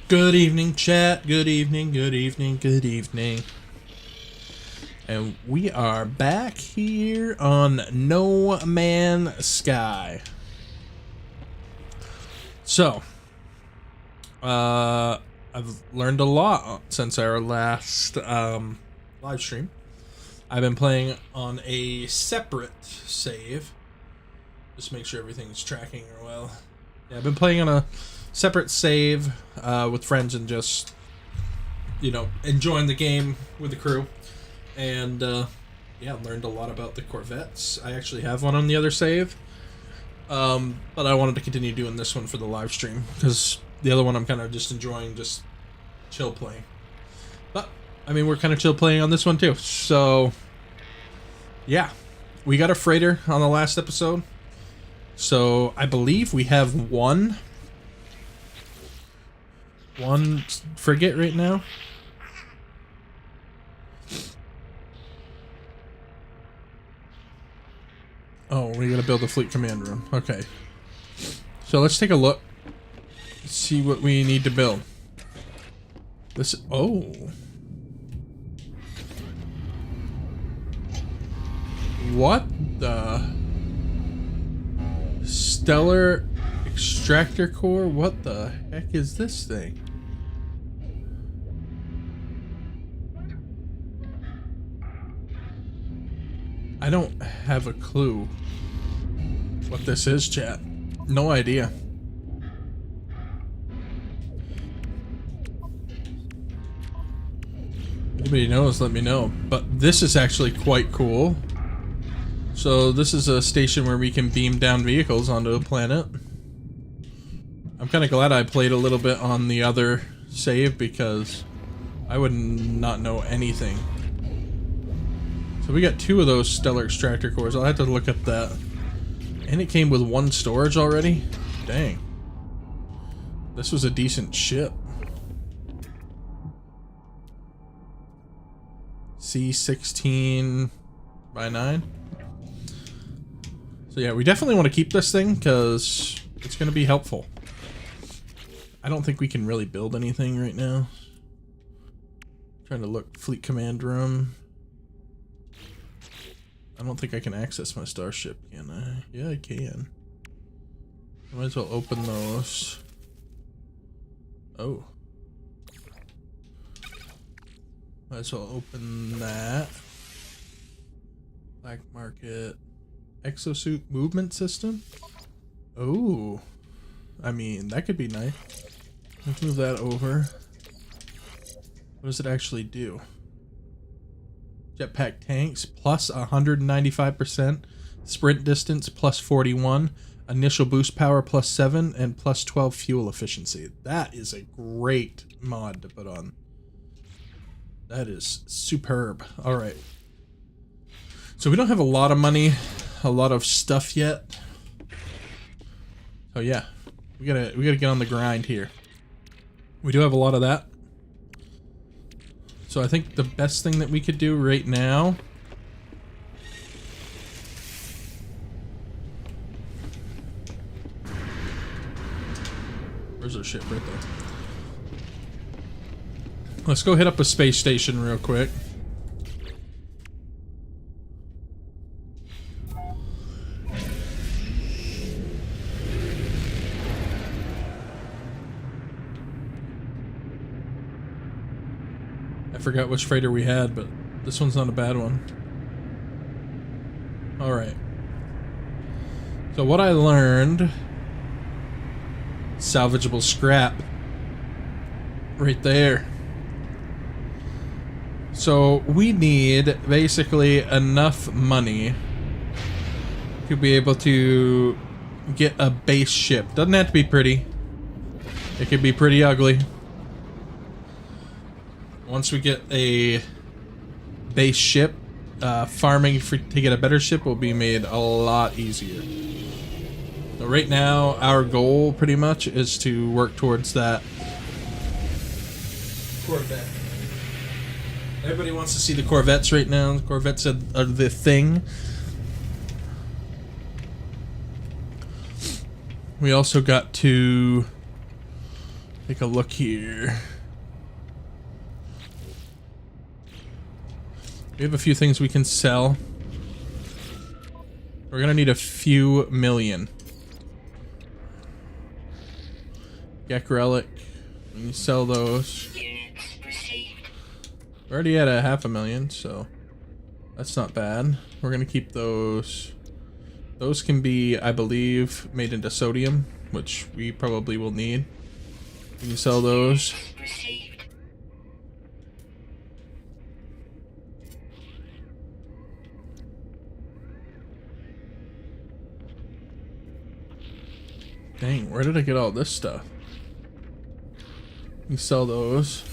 Good evening, chat. Good evening, good evening, good evening. And we are back here on No Man's Sky. So, I've learned a lot since our last live stream. I've been playing on a separate save. Just make sure everything's tracking well. Yeah, I've been playing on a separate save with friends and just, you know, enjoying the game with the crew. And yeah, learned a lot about the Corvettes. I actually have one on the other save. But I wanted to continue doing this one for the live stream because the other one I'm kind of just enjoying, just chill playing. But I mean, we're kind of chill playing on this one too. So yeah, we got a freighter on the last episode. So I believe we have one frigate right now. Oh, we gotta build a fleet command room. Okay. So let's take a look. See what we need to build. This. Oh. What the? Stellar extractor core? What the heck is this thing? I don't have a clue what this is, chat. No idea. Anybody knows, let me know. But this is actually quite cool. So this is a station where we can beam down vehicles onto a planet. I'm kind of glad I played a little bit on the other save because I would not know anything. So we got 2 of those stellar extractor cores. I'll have to look at that. And it came with 1 storage already? Dang. This was a decent ship. C16 by 9. So yeah, we definitely want to keep this thing because it's going to be helpful. I don't think we can really build anything right now. Trying to look, fleet command room. I don't think I can access my starship, can I? Yeah, I can. I might as well open those. Oh. Might as well open that. Black market. Exosuit movement system? Oh. I mean, that could be nice. Let's move that over. What does it actually do? Jetpack tanks plus 195%, sprint distance plus 41, initial boost power plus 7, and plus 12 fuel efficiency. That is a great mod to put on. That is superb. All right. So we don't have a lot of money, a lot of stuff yet. Oh yeah, we gotta get on the grind here. We do have a lot of that. So I think the best thing that we could do right now where's our ship? Right there. Let's go hit up a space station real quick. I forgot which freighter we had, but this one's not a bad one. Alright. So what I learned... Salvageable scrap. Right there. So we need basically enough money to be able to get a base ship. Doesn't have to be pretty. It could be pretty ugly. Once we get a base ship, farming to get a better ship will be made a lot easier. So right now, our goal pretty much is to work towards that Corvette. Everybody wants to see the Corvettes right now. The Corvettes are the thing. We also got to Take a look here. We have a few things we can sell. We're gonna need a few million. Gek Relic. We can sell those. We're already at a 500,000, so that's not bad. We're gonna keep those. Those can be, I believe, made into sodium, which we probably will need. We can sell those. Dang, where did I get all this stuff? We sell those.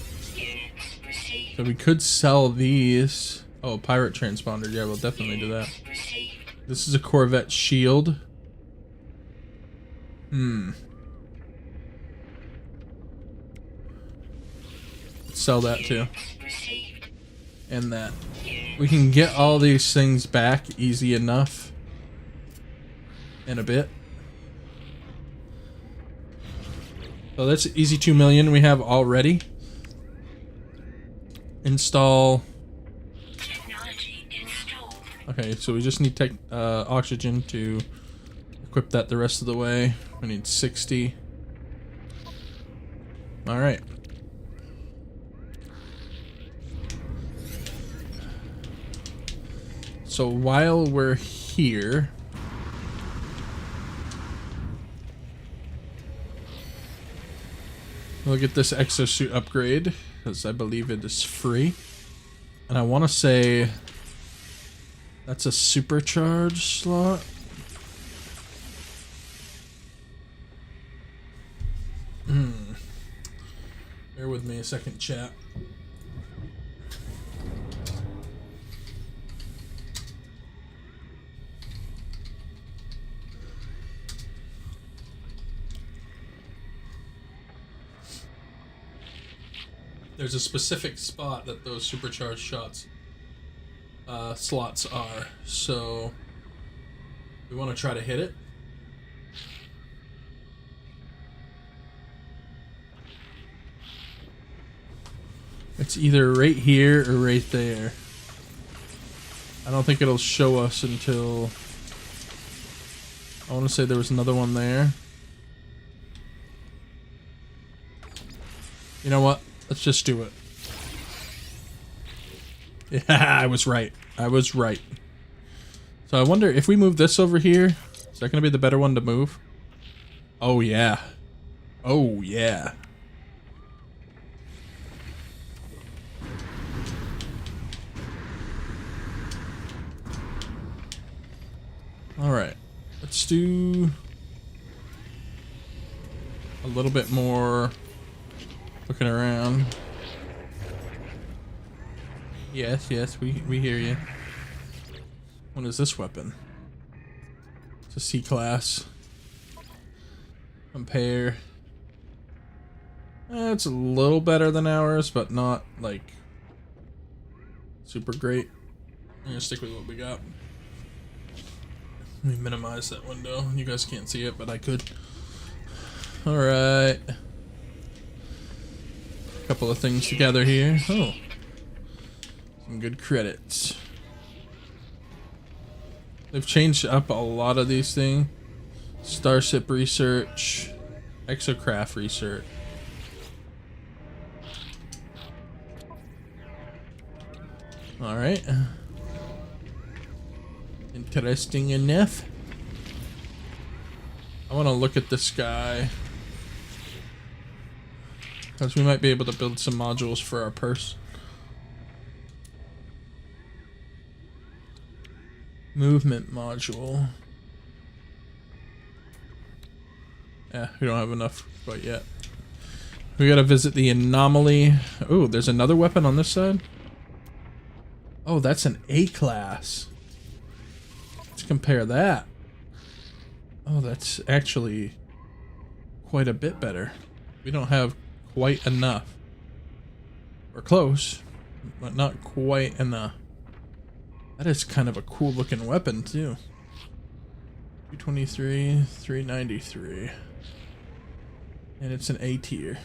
So we could sell these. Oh, pirate transponder. Yeah, we'll definitely do that. This is a Corvette shield. Sell that too. And that. We can get all these things back easy enough in a bit. So that's easy 2 million we have already. Install. Okay, so we just need oxygen to equip that the rest of the way. We need 60. All right. So while we're here, we'll get this exosuit upgrade, because I believe it is free. And I want to say that's a supercharge slot. Bear with me a second, chat. There's a specific spot that those supercharged slots are, so we want to try to hit it. It's either right here or right there. I don't think it'll show us until... I want to say there was another one there. You know what? Let's just do it. Yeah, I was right. I was right. So I wonder if we move this over here, is that going to be the better one to move? Oh, yeah. Oh, yeah. All right. Let's do a little bit more looking around. Yes, yes, we hear you. What is this weapon? It's a C-class. Compare. It's a little better than ours, but not, like, super great. I'm gonna stick with what we got. Let me minimize that window. You guys can't see it, but I could. Alright. Couple of things together here. Oh. Some good credits. They've changed up a lot of these things. Starship research. Exocraft research. Alright. Interesting enough. I want to look at this guy, because we might be able to build some modules for our purse. Movement module. Yeah, we don't have enough quite yet. We gotta visit the anomaly. Oh, there's another weapon on this side. Oh, that's an A-class. Let's compare that. Oh, that's actually quite a bit better. We don't have quite enough. We're close, but not quite enough. That is kind of a cool looking weapon too. 223, 393. And it's an A tier.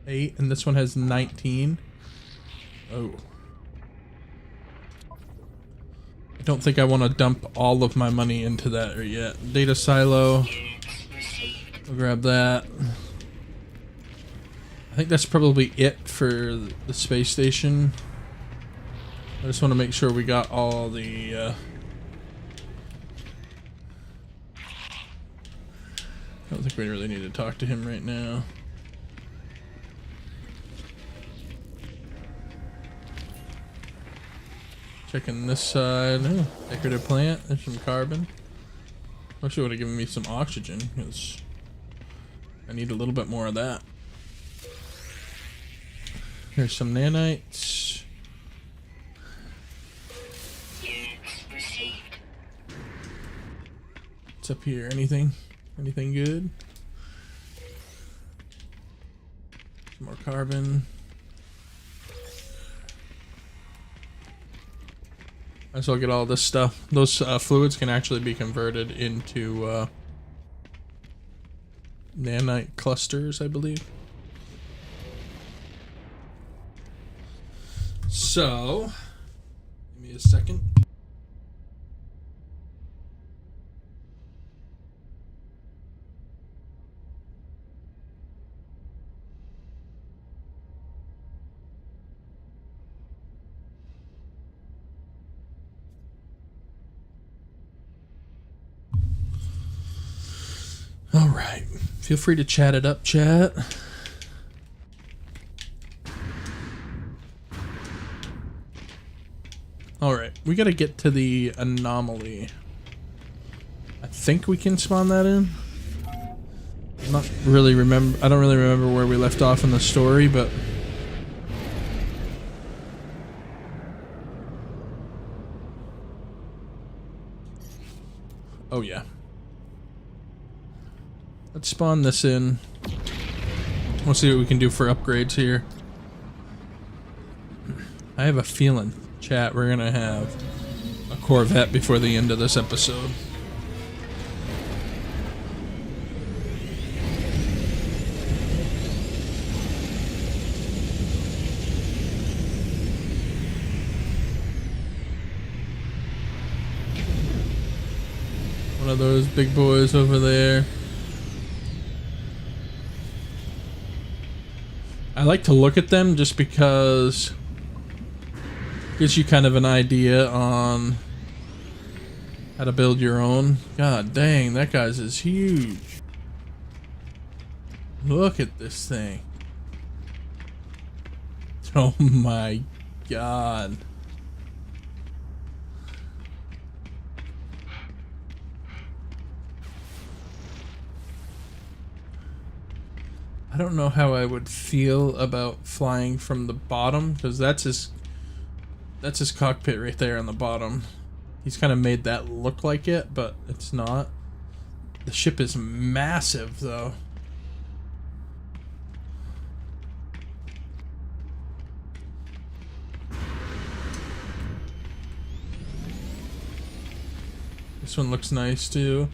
8, and this one has 19. Oh. I don't think I want to dump all of my money into that yet. Data silo. We'll grab that. I think that's probably it for the space station. I just want to make sure we got all the I don't think we really need to talk to him right now. Checking this side. Oh, decorative plant. There's some carbon. Wish it would have given me some oxygen, because I need a little bit more of that. Here's some nanites. What's up here? Anything? Anything good? Some more carbon. Might as well get all this stuff. Those fluids can actually be converted into nanite clusters, I believe. So, give me a second. All right, feel free to chat it up, chat. All right, we got to get to the anomaly. I think we can spawn that in. I'm not really remember. I don't really remember where we left off in the story, but oh yeah. Let's spawn this in. We'll see what we can do for upgrades here. I have a feeling, chat, we're gonna have a Corvette before the end of this episode. One of those big boys over there. I like to look at them just because it gives you kind of an idea on how to build your own. God dang, that guy's is huge. Look at this thing. Oh my god. I don't know how I would feel about flying from the bottom, because that's his cockpit right there on the bottom. He's kind of made that look like it, but it's not. The ship is massive though. This one looks nice too.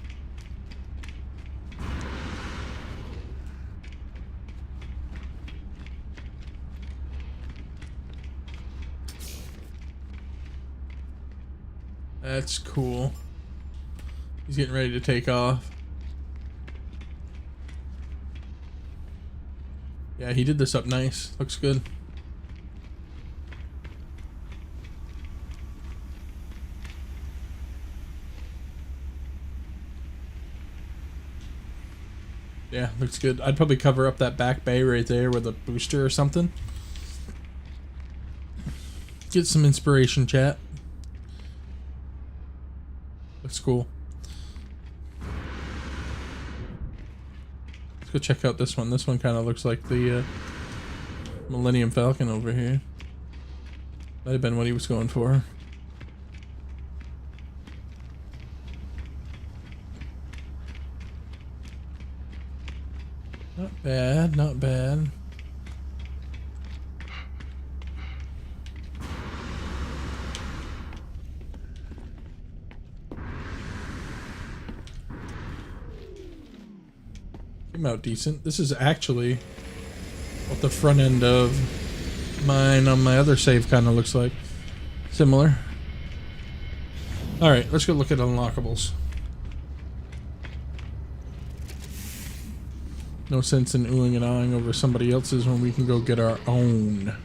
That's cool. He's getting ready to take off. Yeah, he did this up nice. Looks good. Yeah, looks good. I'd probably cover up that back bay right there with a booster or something. Get some inspiration, chat. Looks cool. Let's go check out this one. This one kind of looks like the Millennium Falcon over here. Might have been what he was going for. Not bad, not bad. Came out decent. This is actually, well, what the front end of mine on my other save kind of looks like. Similar. Alright, let's go look at unlockables. No sense in oohing and ahhing over somebody else's when we can go get our own.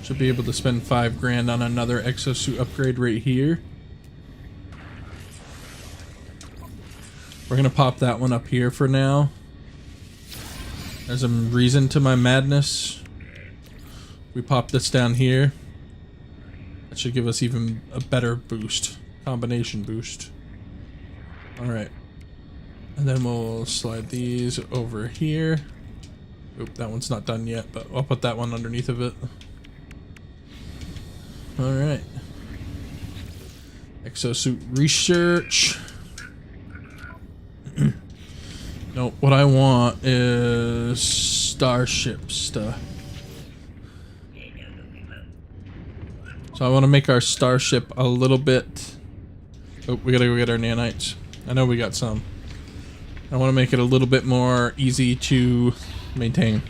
Should be able to spend $5 grand on another exosuit upgrade right here. We're gonna pop that one up here for now. There's a reason to my madness. We pop this down here. That should give us even a better boost. Combination boost. Alright. And then we'll slide these over here. Oop, that one's not done yet, but I'll put that one underneath of it. Alright. Exosuit research. No, what I want is starship stuff. So I want to make our starship a little bit... Oh, we gotta go get our nanites. I know we got some. I want to make it a little bit more easy to maintain.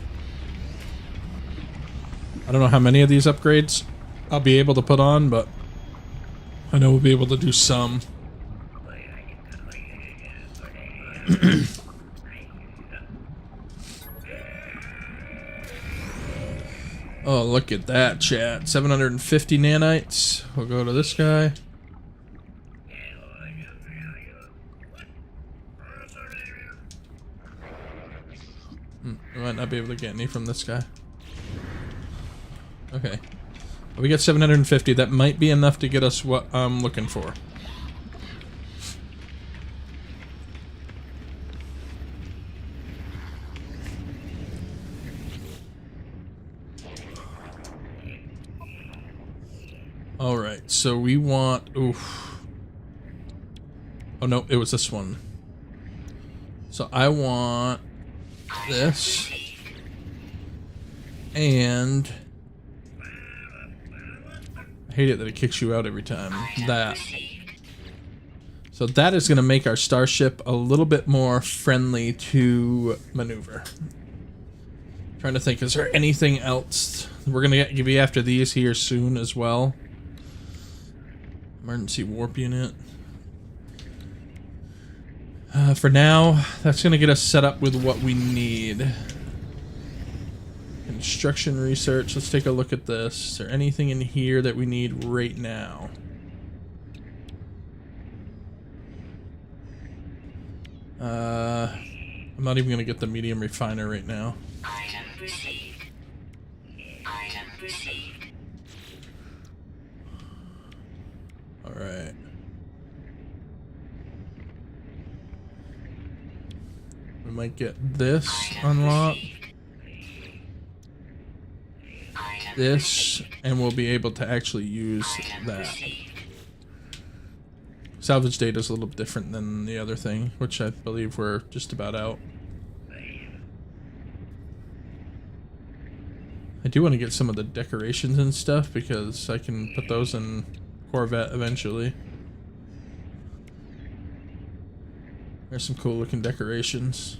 I don't know how many of these upgrades I'll be able to put on, but I know we'll be able to do some. Oh, look at that, chat. 750 nanites. We'll go to this guy. We might not be able to get any from this guy. Okay. We got 750. That might be enough to get us what I'm looking for. Alright, so we want... Oof. Oh no, it was this one. So I want this. And... I hate it that it kicks you out every time. That. So that is going to make our starship a little bit more friendly to maneuver. Trying to think, is there anything else? We're going to be after these here soon as well. Emergency warp unit. For now, that's going to get us set up with what we need. Construction research. Let's take a look at this. Is there anything in here that we need right now? I'm not even going to get the medium refiner right now. Item received. Item received. Alright. We might get this unlocked. This, and we'll be able to actually use that. Salvage data is a little different than the other thing, which I believe we're just about out. I do want to get some of the decorations and stuff because I can put those in Corvette eventually. There's some cool looking decorations.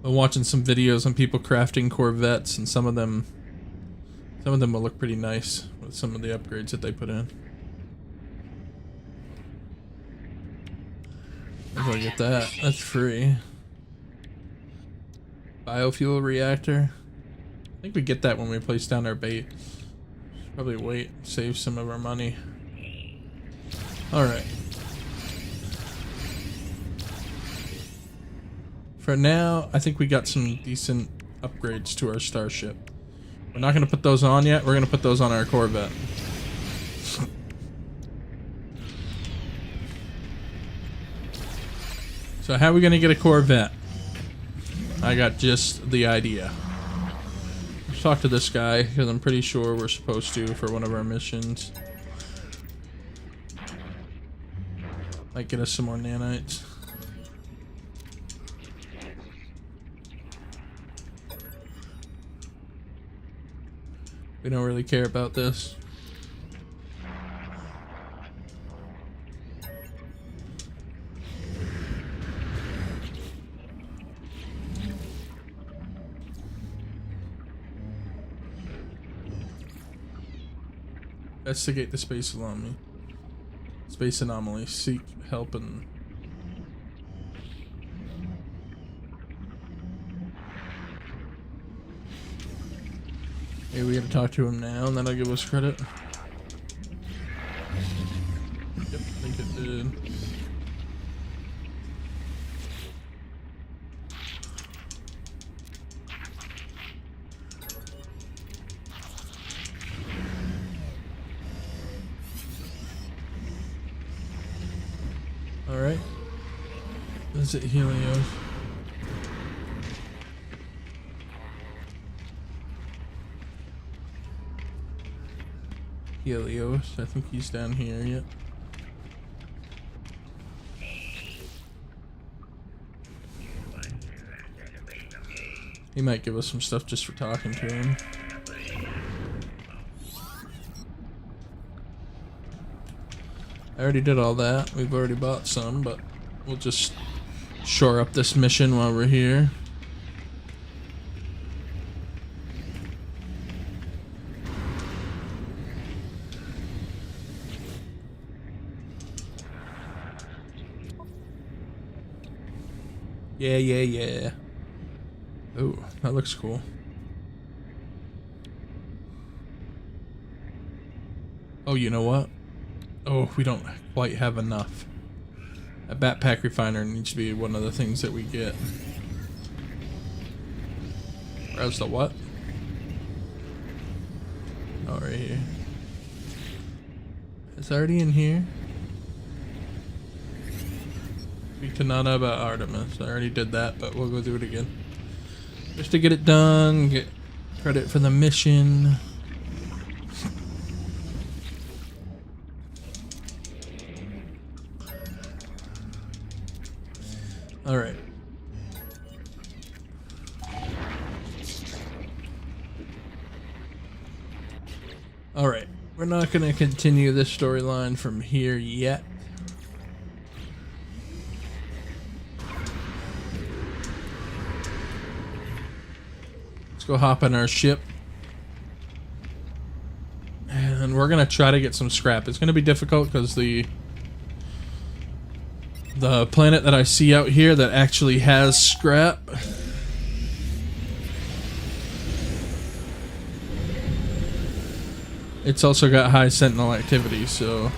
I'm watching some videos on people crafting Corvettes, and some of them will look pretty nice with some of the upgrades that they put in. If I get that, that's free. Biofuel reactor. I think we get that when we place down our bait. Probably wait, save some of our money. Alright. For now, I think we got some decent upgrades to our starship. We're not going to put those on yet. We're going to put those on our Corvette. So how are we going to get a Corvette? I got just the idea. Let's talk to this guy, because I'm pretty sure we're supposed to for one of our missions. Might get us some more nanites. We don't really care about this. Investigate the space anomaly. Space anomaly. Seek help and... Hey, we gotta talk to him now, and that'll give us credit. Yep, I think it did. Alright. Visit Helios. Helios, I think he's down here yet. He might give us some stuff just for talking to him. I already did all that. We've already bought some, but we'll just shore up this mission while we're here. Yeah. Oh, that looks cool. Oh, you know what? Oh, we don't quite have enough. A backpack refiner needs to be one of the things that we get. Browse the what? Oh, right here. It's already in here. Speak to Nana about Artemis. I already did that, but we'll go do it again. Just to get it done, get credit for the mission. Alright. Alright. We're not going to continue this storyline from here yet. Let's go hop in our ship. And we're going to try to get some scrap. It's going to be difficult because the planet that I see out here that actually has scrap it's also got high sentinel activity, so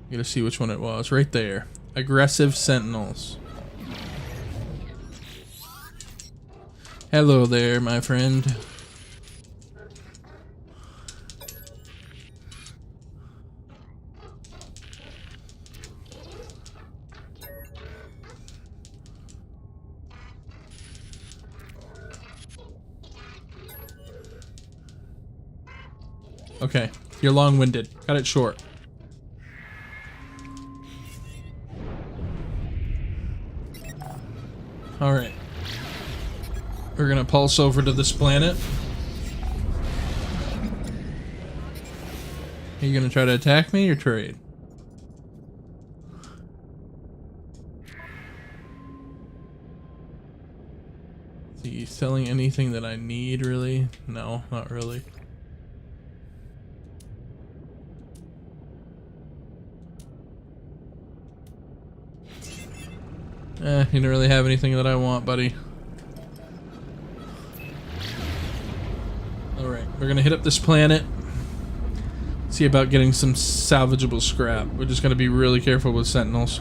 you gotta see which one it was. Right there. Aggressive sentinels. Hello there, my friend. Okay, you're long-winded. Cut it short. Alright. We're gonna pulse over to this planet. Are you gonna try to attack me or trade? Is he selling anything that I need, really? No, not really. You don't really have anything that I want, buddy. Alright, we're gonna hit up this planet. See about getting some salvageable scrap. We're just gonna be really careful with sentinels.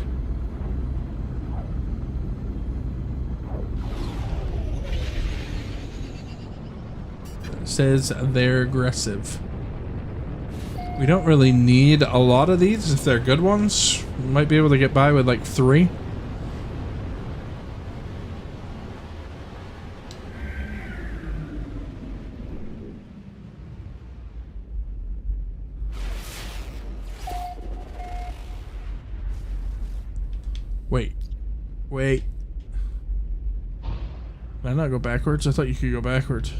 It says they're aggressive. We don't really need a lot of these if they're good ones. We might be able to get by with like 3. Wait. Can I not go backwards? I thought you could go backwards.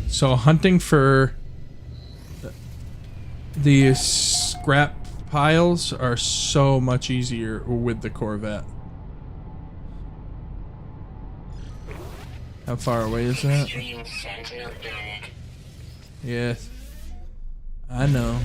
So hunting for these scrap piles are so much easier with the Corvette. How far away is that? Extreme Sentinel unit. Yes. I know.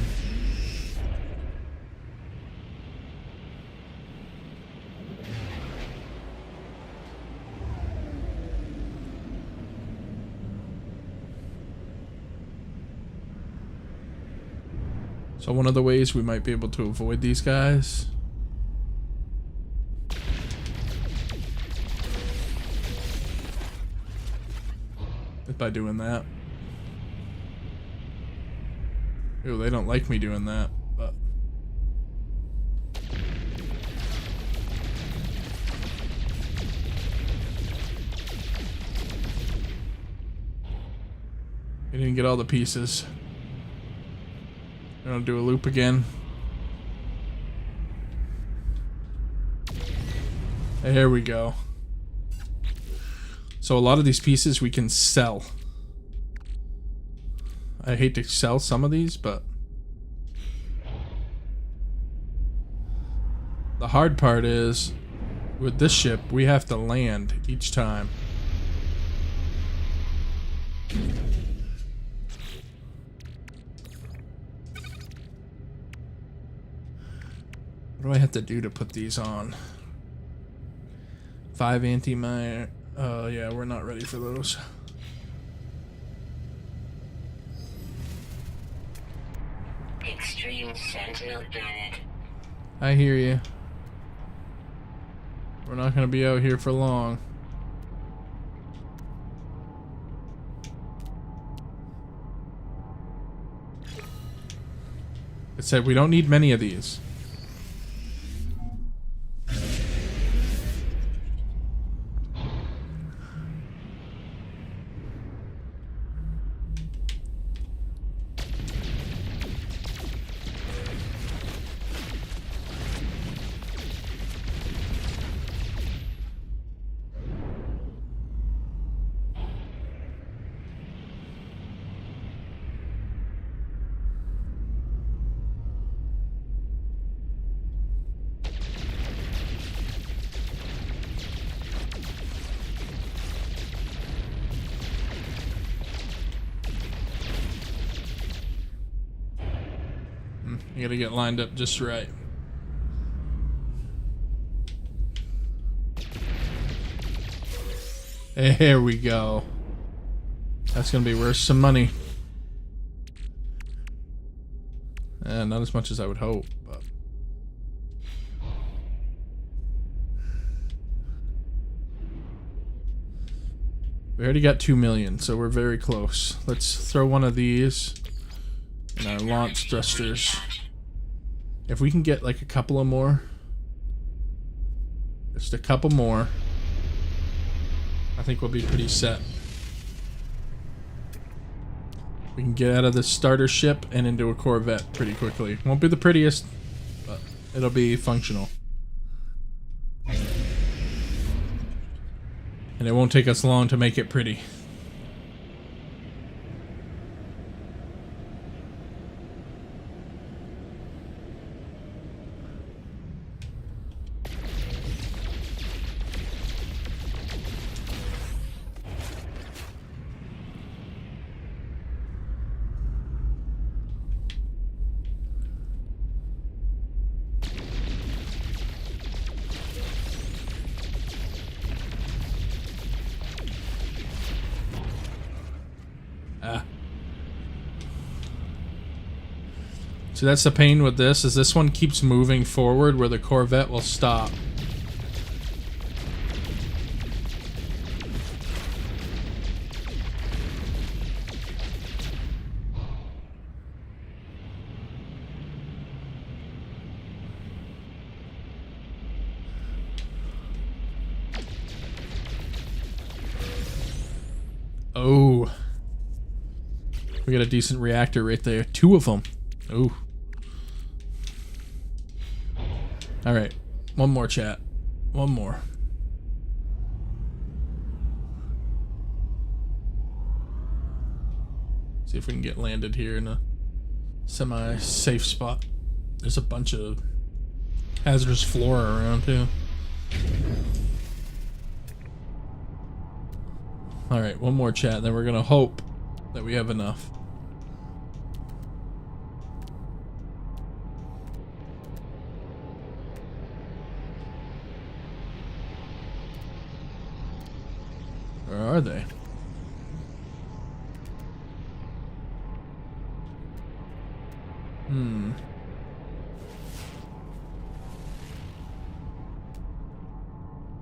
So one of the ways we might be able to avoid these guys is by doing that. Ew, they don't like me doing that, but we didn't get all the pieces. I'm gonna do a loop again. There we go. So a lot of these pieces we can sell. I hate to sell some of these, but the hard part is with this ship we have to land each time. What do I have to do to put these on? 5 anti-mine. Oh yeah, we're not ready for those. Extreme Sentinel unit. I hear you. We're not gonna be out here for long. It said we don't need many of these. You gotta get lined up just right. There we go. That's gonna be worth some money. Not as much as I would hope, but we already got 2 million, so we're very close. Let's throw one of these in our launch thrusters. If we can get like a couple of more, just a couple more, I think we'll be pretty set. We can get out of the starter ship and into a Corvette pretty quickly. Won't be the prettiest, but it'll be functional. And it won't take us long to make it pretty. So that's the pain with this, is this one keeps moving forward where the Corvette will stop. Oh. We got a decent reactor right there. 2 of them. Ooh. All right. One more, chat. One more. See if we can get landed here in a semi-safe spot. There's a bunch of hazardous flora around too. Alright, one more chat, then we're gonna hope that we have enough. Where are they?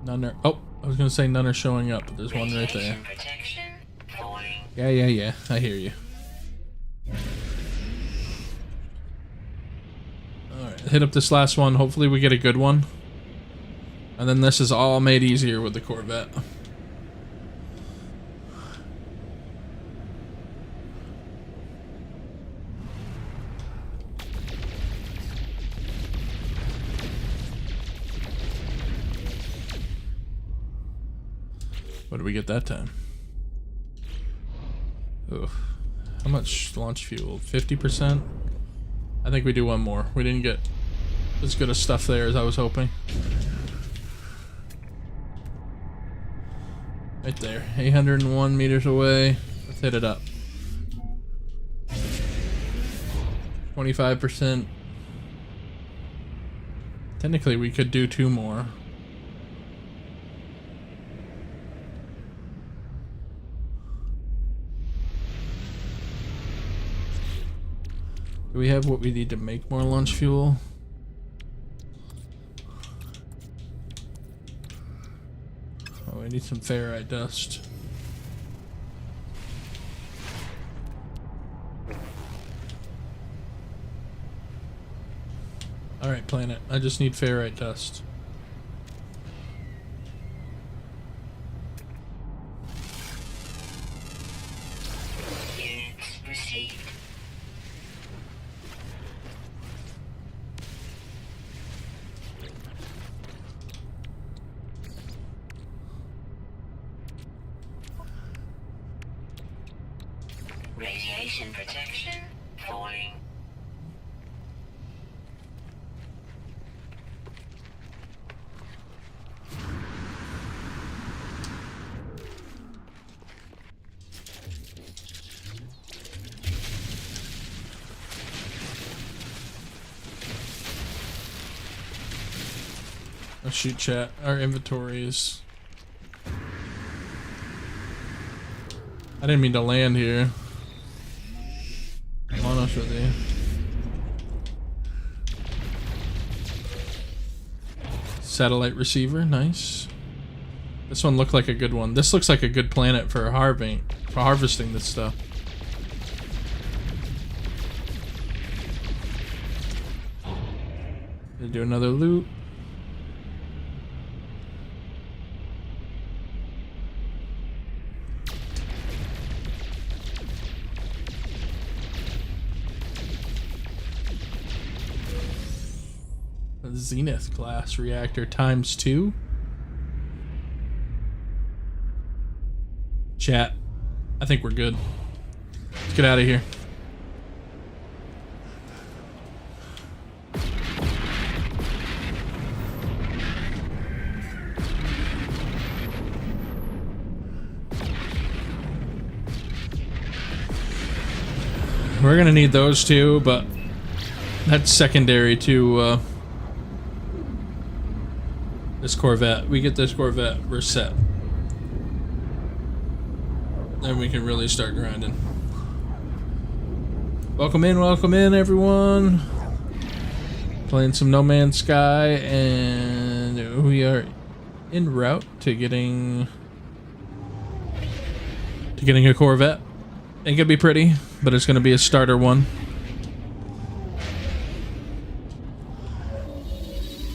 None are. Oh, I was gonna say none are showing up, but there's one right there. Yeah. I hear you. Alright, hit up this last one. Hopefully we get a good one. And then this is all made easier with the Corvette. What did we get that time? Ugh. How much launch fuel? 50%? I think we do one more. We didn't get as good a stuff there as I was hoping. Right there. 801 meters away. Let's hit it up. 25%. Technically, we could do 2 more. Do we have what we need to make more launch fuel? Oh, we need some ferrite dust. Alright, planet. I just need ferrite dust. Radiation protection falling. Oh shoot, chat. Our inventory is... I didn't mean to land here. I'm honest with you. Satellite receiver, nice. This one looked like a good one. This looks like a good planet for harvesting this stuff. They do another loot. Zenith class reactor ×2. Chat, I think we're good. Let's get out of here. We're gonna need those two, but that's secondary to this Corvette. We get this Corvette, we're set. Then we can really start grinding. Welcome in everyone. Playing some No Man's Sky, and we are en route to getting a Corvette. Ain't gonna be pretty, but it's gonna be a starter one.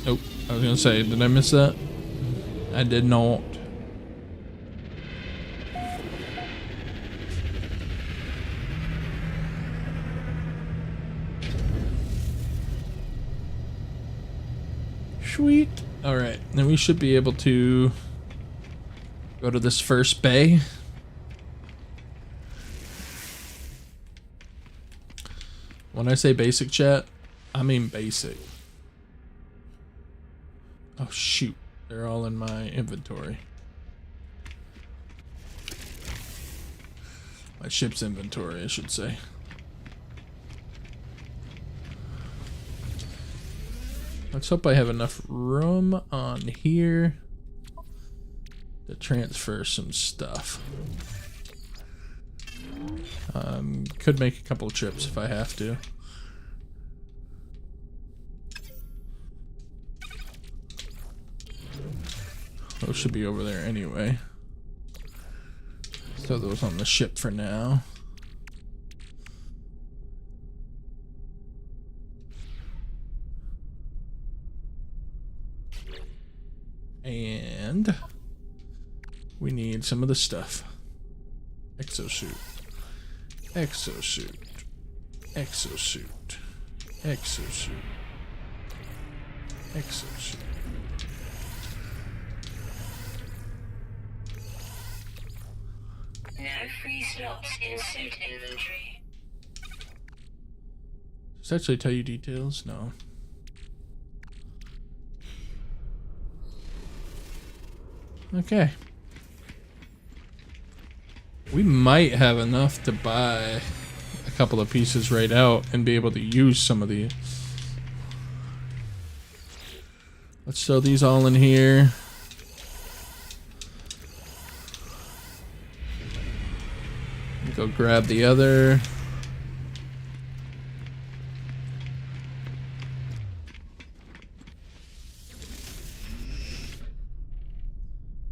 Oh, I was gonna say, did I miss that? I did not. Sweet. All right, then we should be able to go to this first bay. When I say basic, chat, I mean basic. Oh shoot, they're all in my inventory. My ship's inventory, I should say. Let's hope I have enough room on here to transfer some stuff. Could make a couple trips if I have to. Those should be over there anyway. Throw those on the ship for now. And we need some of the stuff. Exosuit. Exosuit. Exosuit. Exosuit. Exosuit. No free slots in suit inventory. Does it actually tell you details? No. Okay. We might have enough to buy a couple of pieces right out and be able to use some of these. Let's throw these all in here. Go grab the other.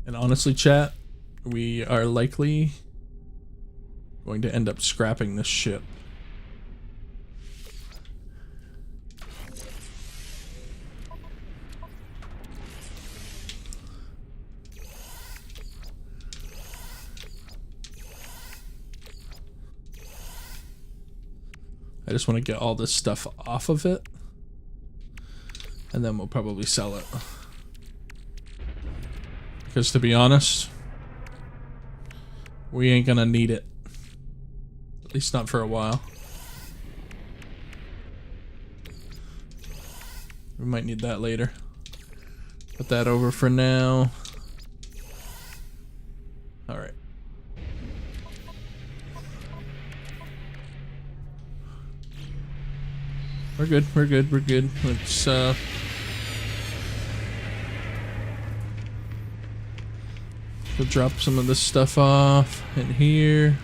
And honestly, chat, we are likely going to end up scrapping this ship. I just want to get all this stuff off of it, and then we'll probably sell it. Because to be honest, we ain't gonna need it. At least not for a while. We might need that later. Put that over for now. Alright. We're good, we're good, we're good. Let's we'll drop some of this stuff off in here.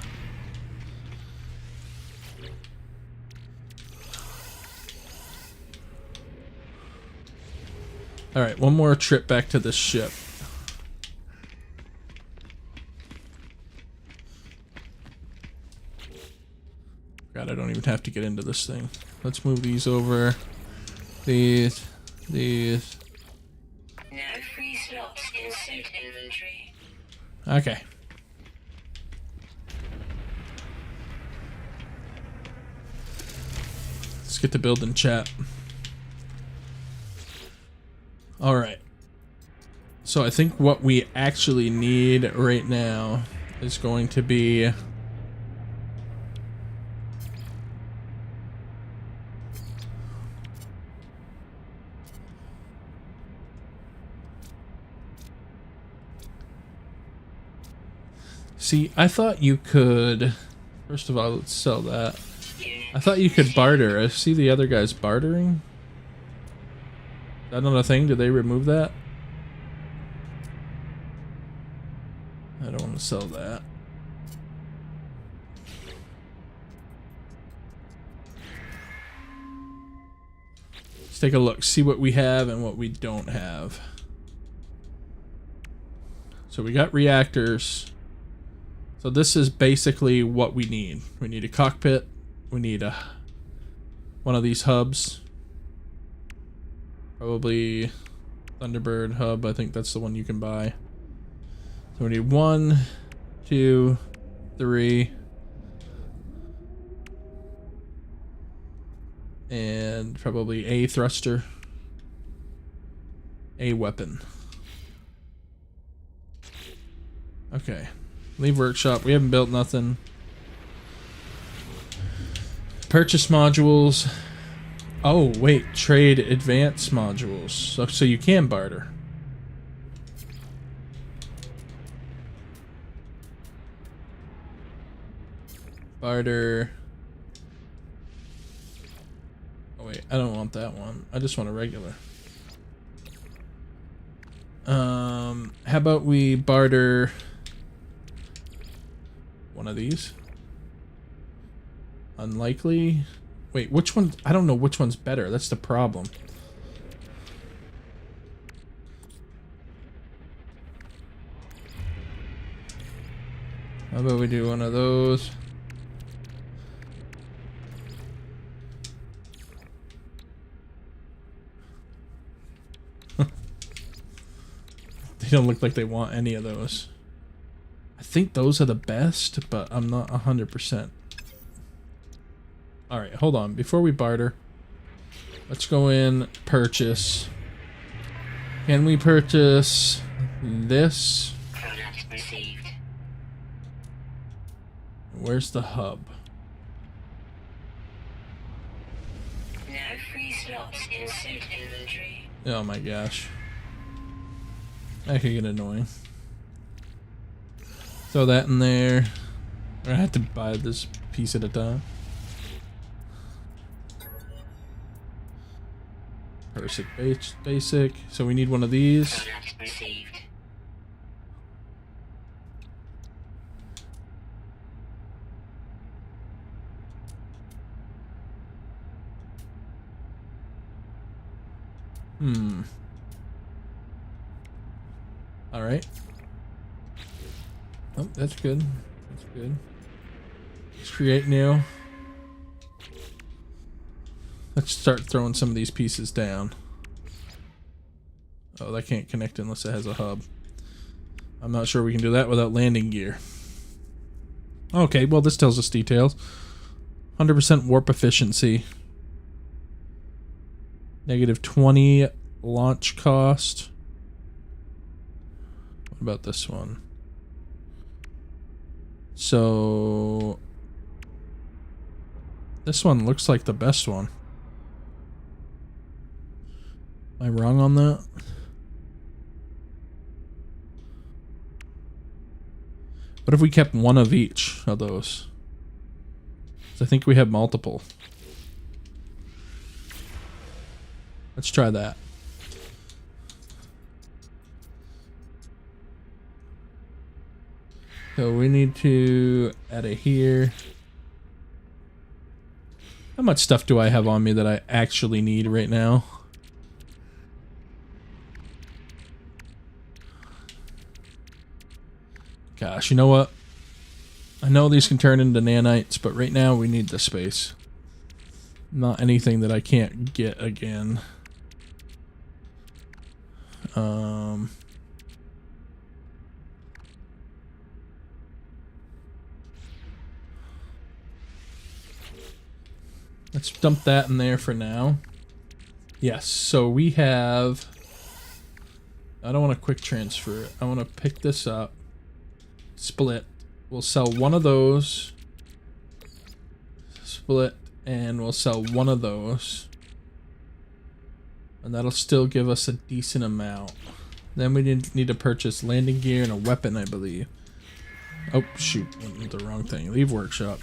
Alright, one more trip back to this ship. God, I don't even have to get into this thing. Let's move these over. These. No free slots in suit inventory. Okay. Let's get to building, chat. Alright. So I think what we actually need right now is going to be see, I thought you could... First of all, let's sell that. I thought you could barter. I see the other guys bartering. Is that not a thing? Did they remove that? I don't want to sell that. Let's take a look. See what we have and what we don't have. So we got reactors. So this is basically what we need. We need a cockpit. We need one of these hubs. Probably Thunderbird hub. I think that's the one you can buy. So we need 1, 2, 3. And probably a thruster. a weapon. Okay. Leave workshop. We haven't built nothing. Purchase modules. Oh, wait. Trade advanced modules. So you can barter. Barter. Oh, wait. I don't want that one. I just want a regular. How about we barter one of these? Unlikely. Wait, which one? I don't know which one's better. That's the problem. How about we do one of those? They don't look like they want any of those. I think those are the best, but I'm not 100%. Alright, hold on. Before we barter, let's go in, purchase. Can we purchase this? Product received. Where's the hub? No free slots in suit inventory. Oh my gosh. That could get annoying. Throw that in there. I have to buy this piece at a time. Basic. So we need one of these. Product received. Alright. Oh, that's good. That's good. Let's create new. Let's start throwing some of these pieces down. Oh, that can't connect unless it has a hub. I'm not sure we can do that without landing gear. Okay, well this tells us details. 100% warp efficiency. -20 launch cost. What about this one? So this one looks like the best one. Am I wrong on that? What if we kept one of each of those? 'Cause I think we have multiple. Let's try that. So we need to add it here. How much stuff do I have on me that I actually need right now? Gosh, you know what? I know these can turn into nanites, but right now we need the space. Not anything that I can't get again. Let's dump that in there for now. Yes, so we have... I don't want to quick transfer it. I want to pick this up. Split. We'll sell one of those. Split. And we'll sell one of those. And that'll still give us a decent amount. Then we need to purchase landing gear and a weapon, I believe. Oh, shoot. Went with the wrong thing. Leave workshop.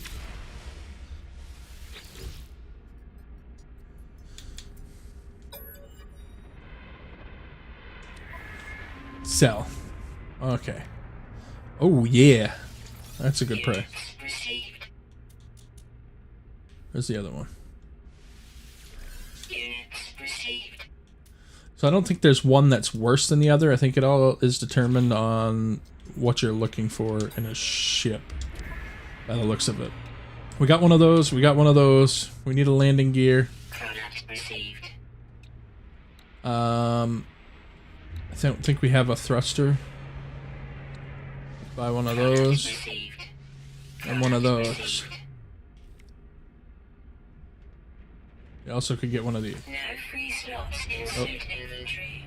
Sell. Okay. Oh, yeah. That's a good price. Received. Where's the other one? Units received. So I don't think there's one that's worse than the other. I think it all is determined on what you're looking for in a ship. By the looks of it. We got one of those. We got one of those. We need a landing gear. Product received. I don't think we have a thruster. Buy one of those. Received. And one of those. Received. You also could get one of these. No free slots in suit inventory.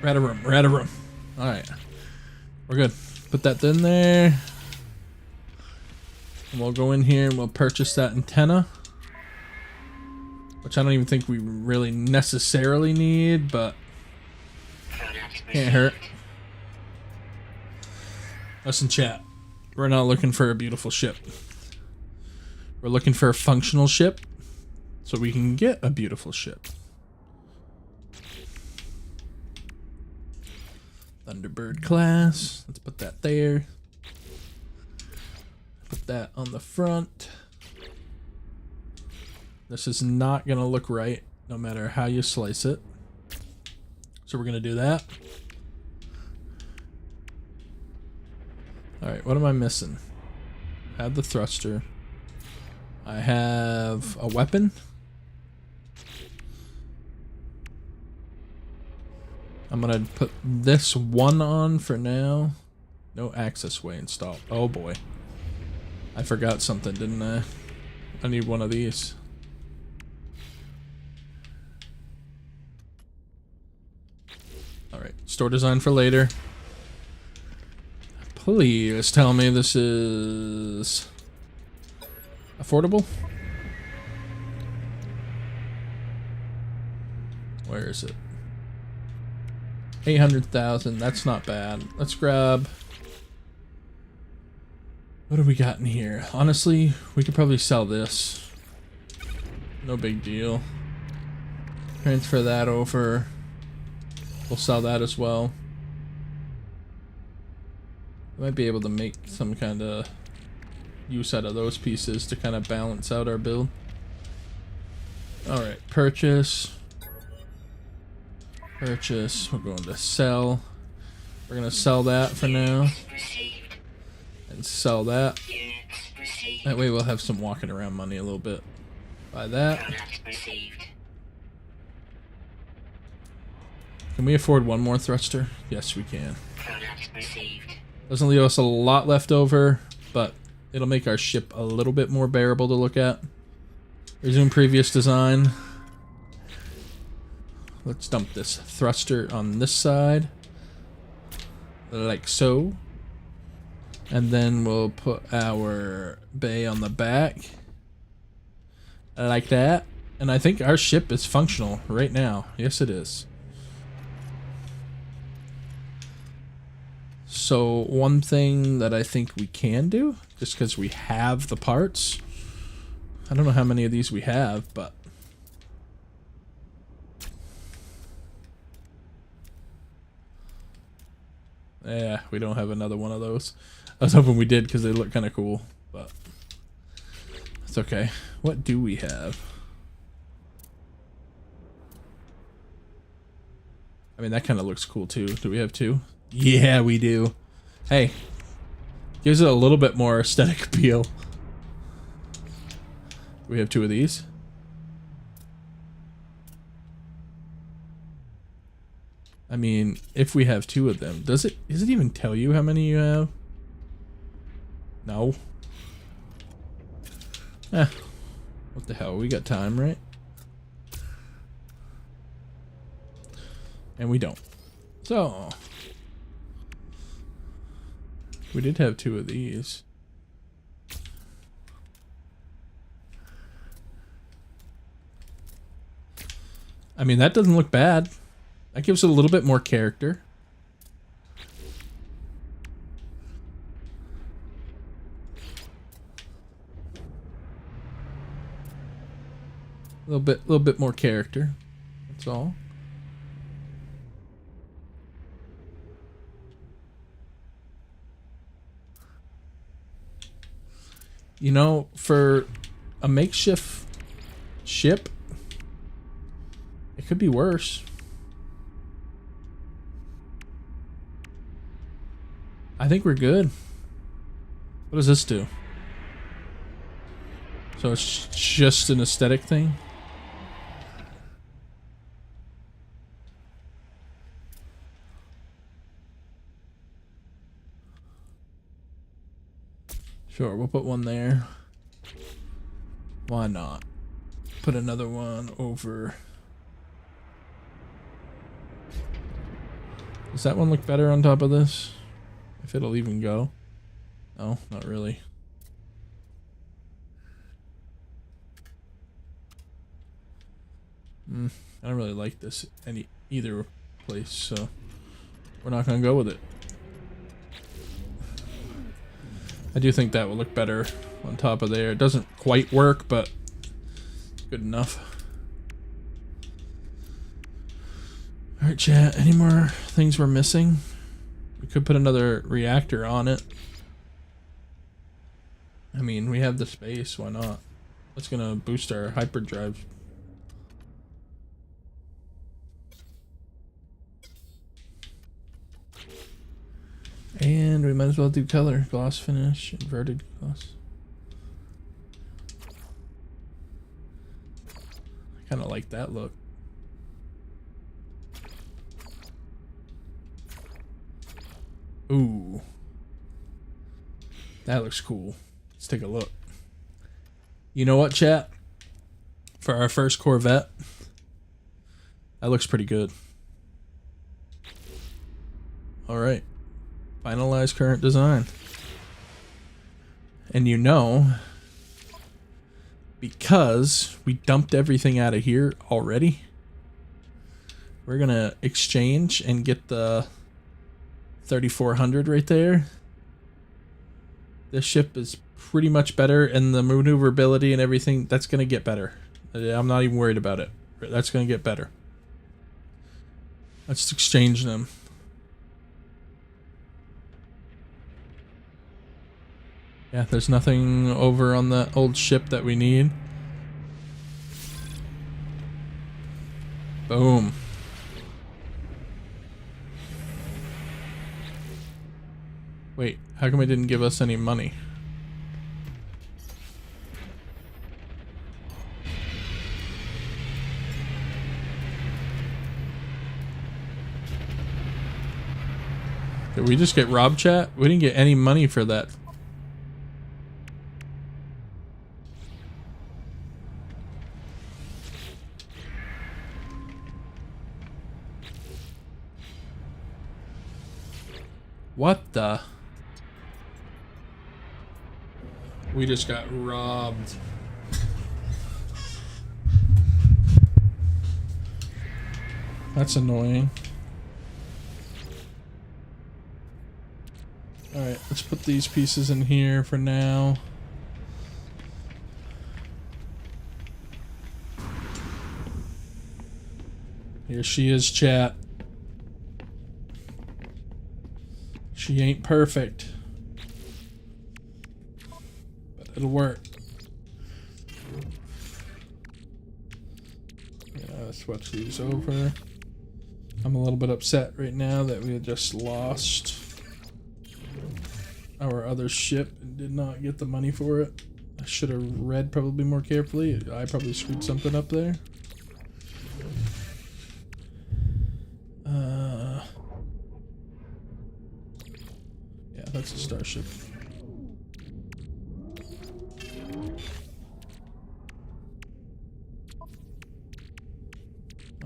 We're out of room. We're out of room. All right. We're good. Put that in there. And we'll go in here and we'll purchase that antenna. Which I don't even think we really necessarily need, but can't hurt. Listen, chat. We're not looking for a beautiful ship. We're looking for a functional ship so we can get a beautiful ship. Thunderbird class. Let's put that there. Put that on the front. This is not going to look right no matter how you slice it. So we're going to do that. Alright, what am I missing? I have the thruster. I have a weapon. I'm going to put this one on for now. No access way installed. Oh boy. I forgot something, didn't I? I need one of these. Alright, store design for later. Please tell me this is affordable. Where is it? 800,000. That's not bad. Let's grab. What do we got in here? Honestly, we could probably sell this. No big deal. Transfer that over. We'll sell that as well. Might be able to make some kind of use out of those pieces to kind of balance out our build. Alright, purchase. Purchase. We're going to sell. We're going to sell that for now. And sell that. That way we'll have some walking around money a little bit. Buy that. Can we afford one more thruster? Yes, we can. Doesn't leave us a lot left over, but it'll make our ship a little bit more bearable to look at. Resume previous design. Let's dump this thruster on this side. Like so. And then we'll put our bay on the back. Like that. And I think our ship is functional right now. Yes, it is. So one thing that I think we can do, just because we have the parts. I don't know how many of these we have, but yeah, we don't have another one of those. I was hoping we did because they look kind of cool, but it's okay. What do we have? I mean, that kind of looks cool too. Do we have two? Yeah, we do. Hey, gives it a little bit more aesthetic appeal. We have two of these. I mean, if we have two of them, does it even tell you how many you have? No. Eh. What the hell? We got time, right? And we don't. So we did have two of these. I mean, that doesn't look bad. That gives it a little bit more character. A little bit more character. That's all. You know, for a makeshift ship, it could be worse. I think we're good. What does this do? So it's just an aesthetic thing? Sure, we'll put one there. Why not? Put another one over. Does that one look better on top of this? If it'll even go. No, not really. I don't really like this either place, so we're not gonna go with it. I do think that will look better on top of there. It doesn't quite work, but good enough. Alright, chat, any more things we're missing? We could put another reactor on it. I mean, we have the space, why not? That's gonna boost our hyperdrive. And we might as well do color. Gloss finish, inverted gloss. I kind of like that look. Ooh. That looks cool. Let's take a look. You know what, chat? For our first Corvette, that looks pretty good. Alright. Finalize current design. And you know, because we dumped everything out of here already, we're gonna exchange and get the 3400 right there. This ship is pretty much better, and the maneuverability and everything, that's gonna get better. I'm not even worried about it. That's gonna get better. Let's exchange them. Yeah, there's nothing over on the old ship that we need. Boom. Wait, how come it didn't give us any money? Did we just get robbed, chat? We didn't get any money for that. What the? We just got robbed. That's annoying. Alright, let's put these pieces in here for now. Here she is, chat. She ain't perfect, but it'll work. Yeah, switch these over. I'm a little bit upset right now that we just lost our other ship and did not get the money for it. I should have read probably more carefully. I probably screwed something up there. Yeah, that's a starship.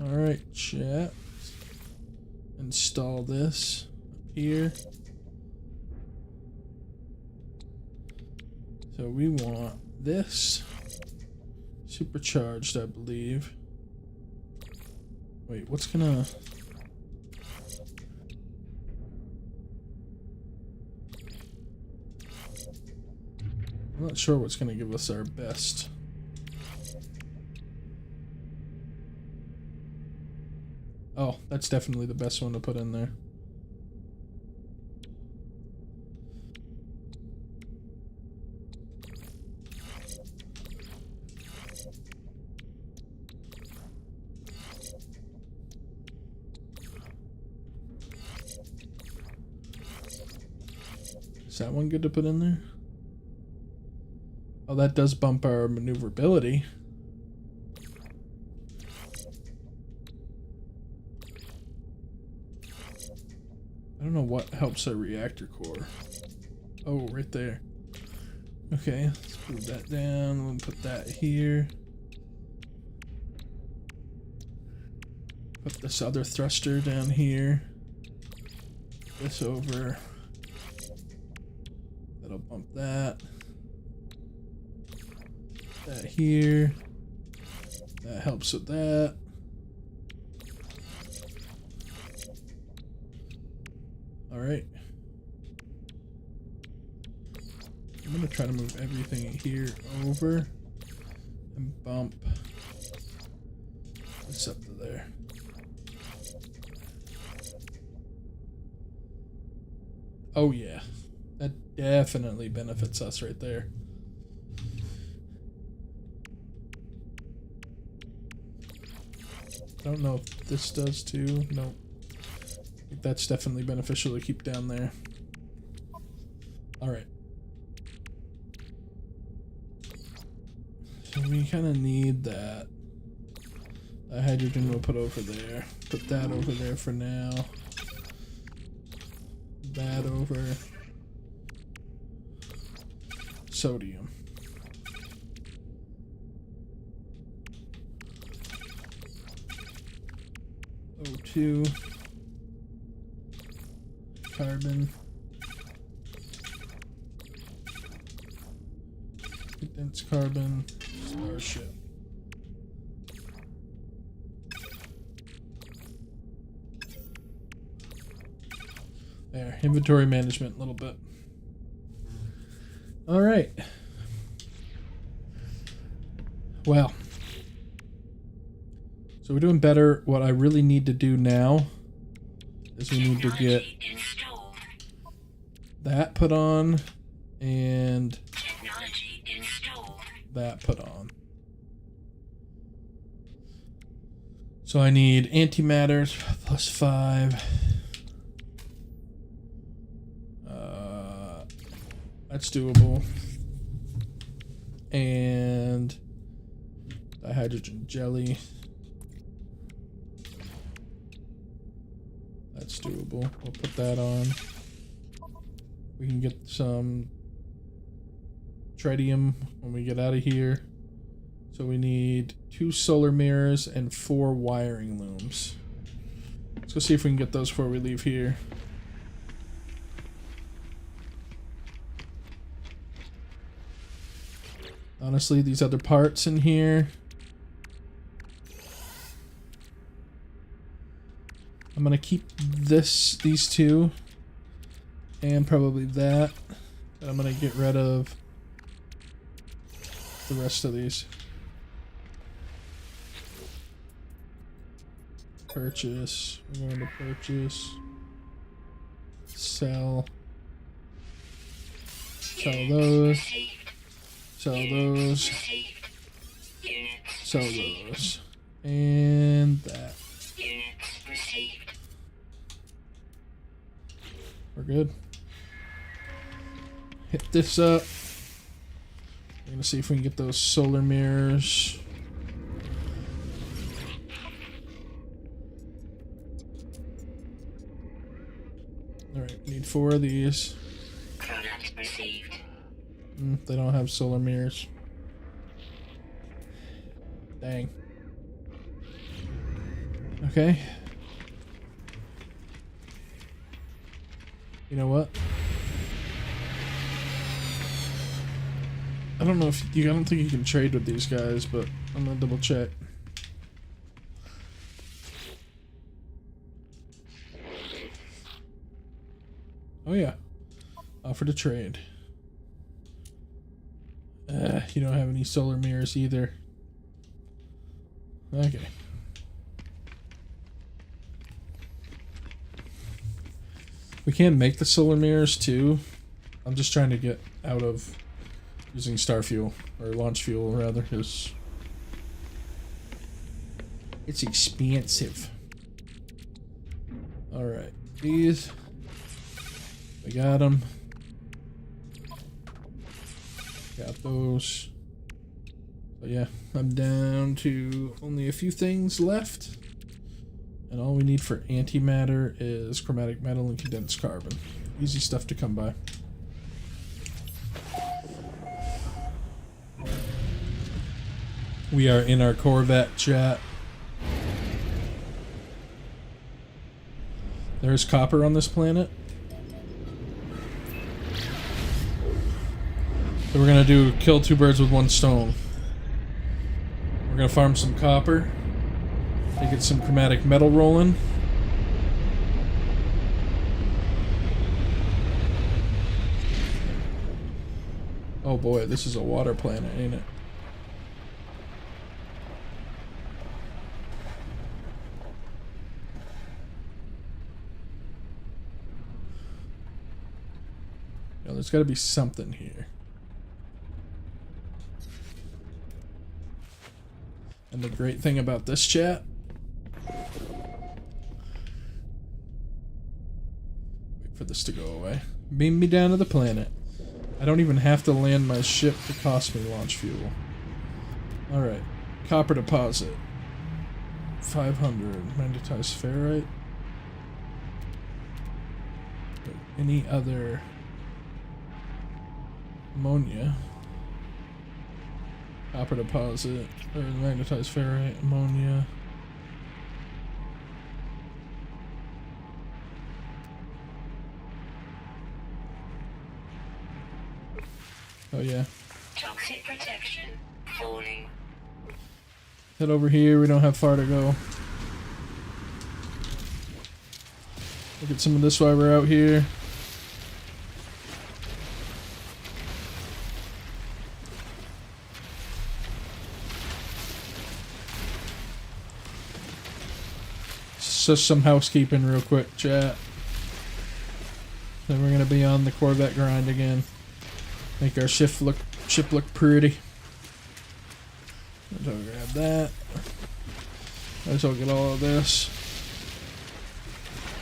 Alright, chat. Install this here. So we want this supercharged, I believe. Wait, what's gonna... I'm not sure what's gonna give us our best. Oh, that's definitely the best one to put in there. Is that one good to put in there? Oh, that does bump our maneuverability. I don't know what helps our reactor core. Oh, right there. Okay, let's move that down. We'll put that here. Put this other thruster down here. this over. That'll bump that. That here. That helps with that. Alright. I'm gonna try to move everything here over and bump this up to there. Oh yeah, that definitely benefits us right there. I don't know if this does too. Nope. I think that's definitely beneficial to keep down there. Alright. So we kind of need that. That hydrogen we'll put over there. Put that over there for now. That over. Sodium. O2. Carbon. Condensed carbon. Starship. There, inventory management a little bit. All right. Well. So we're doing better. What I really need to do now is we need to get that put on and that put on. So I need antimatter +5. That's doable. And dihydrogen jelly. That's doable. We'll put that on. We can get some tritium when we get out of here. So we need 2 solar mirrors and 4 wiring looms. Let's go see if we can get those before we leave here. Honestly, these other parts in here, I'm gonna keep these 2 and probably that. And I'm gonna get rid of the rest of these. Purchase. We're going to purchase. Sell. Sell those. Sell those. Sell those. And that. We're good. Hit this up. We're gonna see if we can get those solar mirrors. Alright, need 4 of these. Product received. They don't have solar mirrors. Dang. Okay. You know what? I don't know if you, I don't think you can trade with these guys, but I'm gonna double check. Oh yeah. Offer to trade. You don't have any solar mirrors either. Okay. We can make the solar mirrors too. I'm just trying to get out of using star fuel, or launch fuel rather, because it's expensive. Alright, these. We got them. Got those. So yeah, I'm down to only a few things left. And all we need for antimatter is chromatic metal and condensed carbon. Easy stuff to come by. We are in our Corvette chat. There's copper on this planet. So we're gonna do kill two birds with one stone. We're gonna farm some copper. Get some chromatic metal rolling. Oh boy, this is a water planet, ain't it? Yeah, there's gotta be something here. And the great thing about this chat, wait for this to go away. Beam me down to the planet. I don't even have to land my ship to cost me launch fuel. Alright. Copper deposit. 500. Magnetized ferrite. Any other ammonia? Copper deposit. Or magnetized ferrite. Ammonia. Oh yeah. Toxic protection falling. Head over here, we don't have far to go. Look at some of this while we're out here. Just some housekeeping real quick, chat. Then we're gonna be on the Corvette grind again. Make our ship look pretty. So we'll grab that. Might as well get all of this.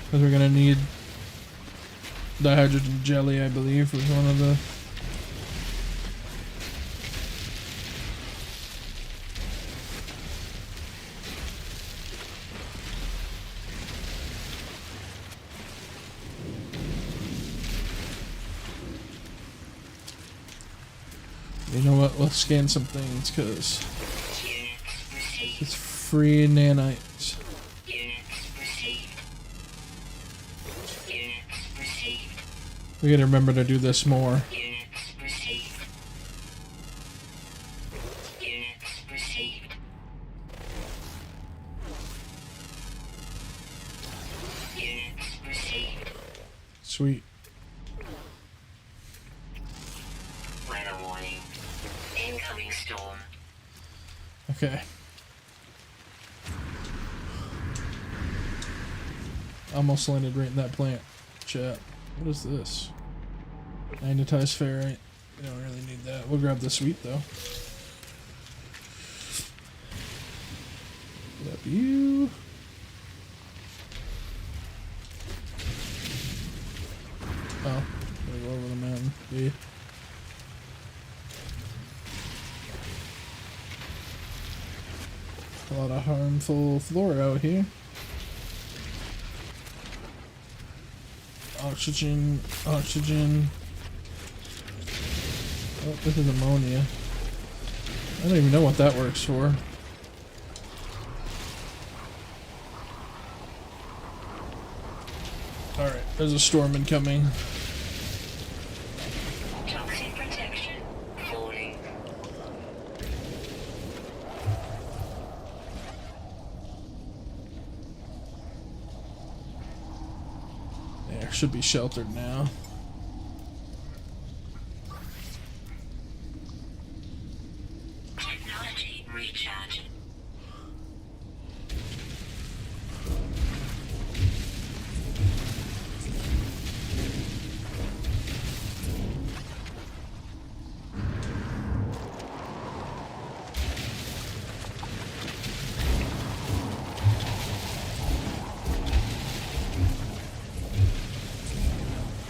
Because we're gonna need dihydrogen jelly, I believe, was one of the... You know what, let's scan some things, because it's free nanites. We gotta remember to do this more. Sweet. Weather warning. Incoming storm. Okay. Almost landed right in that plant. Chat. What is this? Magnetized ferrite. We don't really need that. We'll grab the sweet though. Grab you. Oh, gotta go over the mountain. Yeah. A lot of harmful flora out here. Oxygen, oxygen. Oh, this is ammonia. I don't even know what that works for. Alright, there's a storm incoming. Toxic protection falling. There, should be sheltered now. Technology recharge.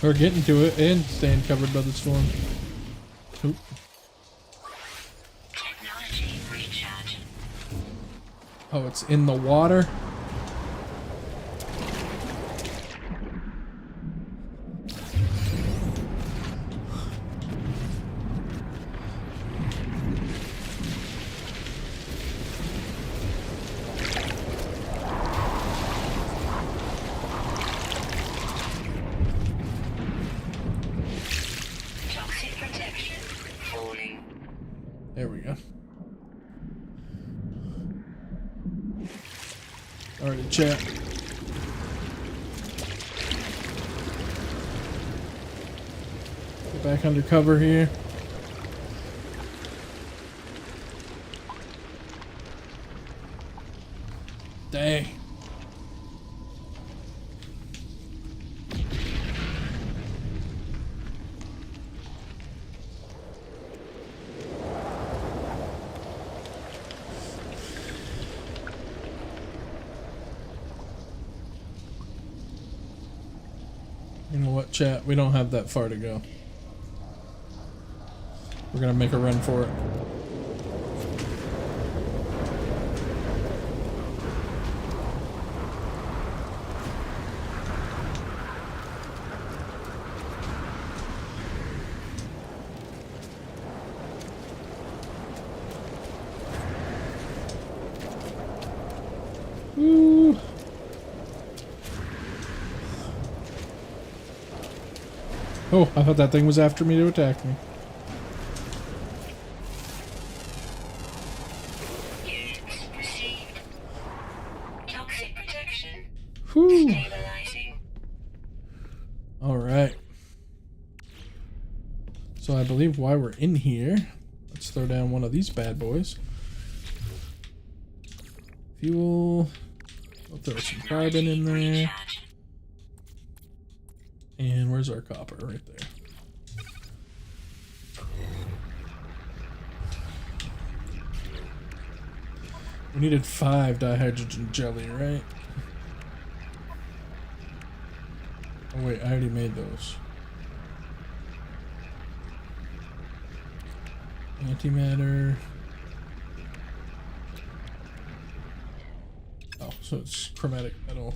We're getting to it and staying covered by the storm. Oop. Technology recharge. Oh, it's in the water? Toxic protection There we go. Alright, chat. Get back under cover here. Dang. You know what, chat? We don't have that far to go. We're gonna make a run for it. Woo. Oh, I thought that thing was after me to attack me. Units received. Toxic protection. Whew. Stabilizing. Alright. So I believe while we're in here, let's throw down one of these bad boys. Fuel. We'll throw some carbon in there. Recharge. And where's our copper? Right there. We needed 5 dihydrogen jelly, right? Oh wait, I already made those. Antimatter. Oh, so it's chromatic metal.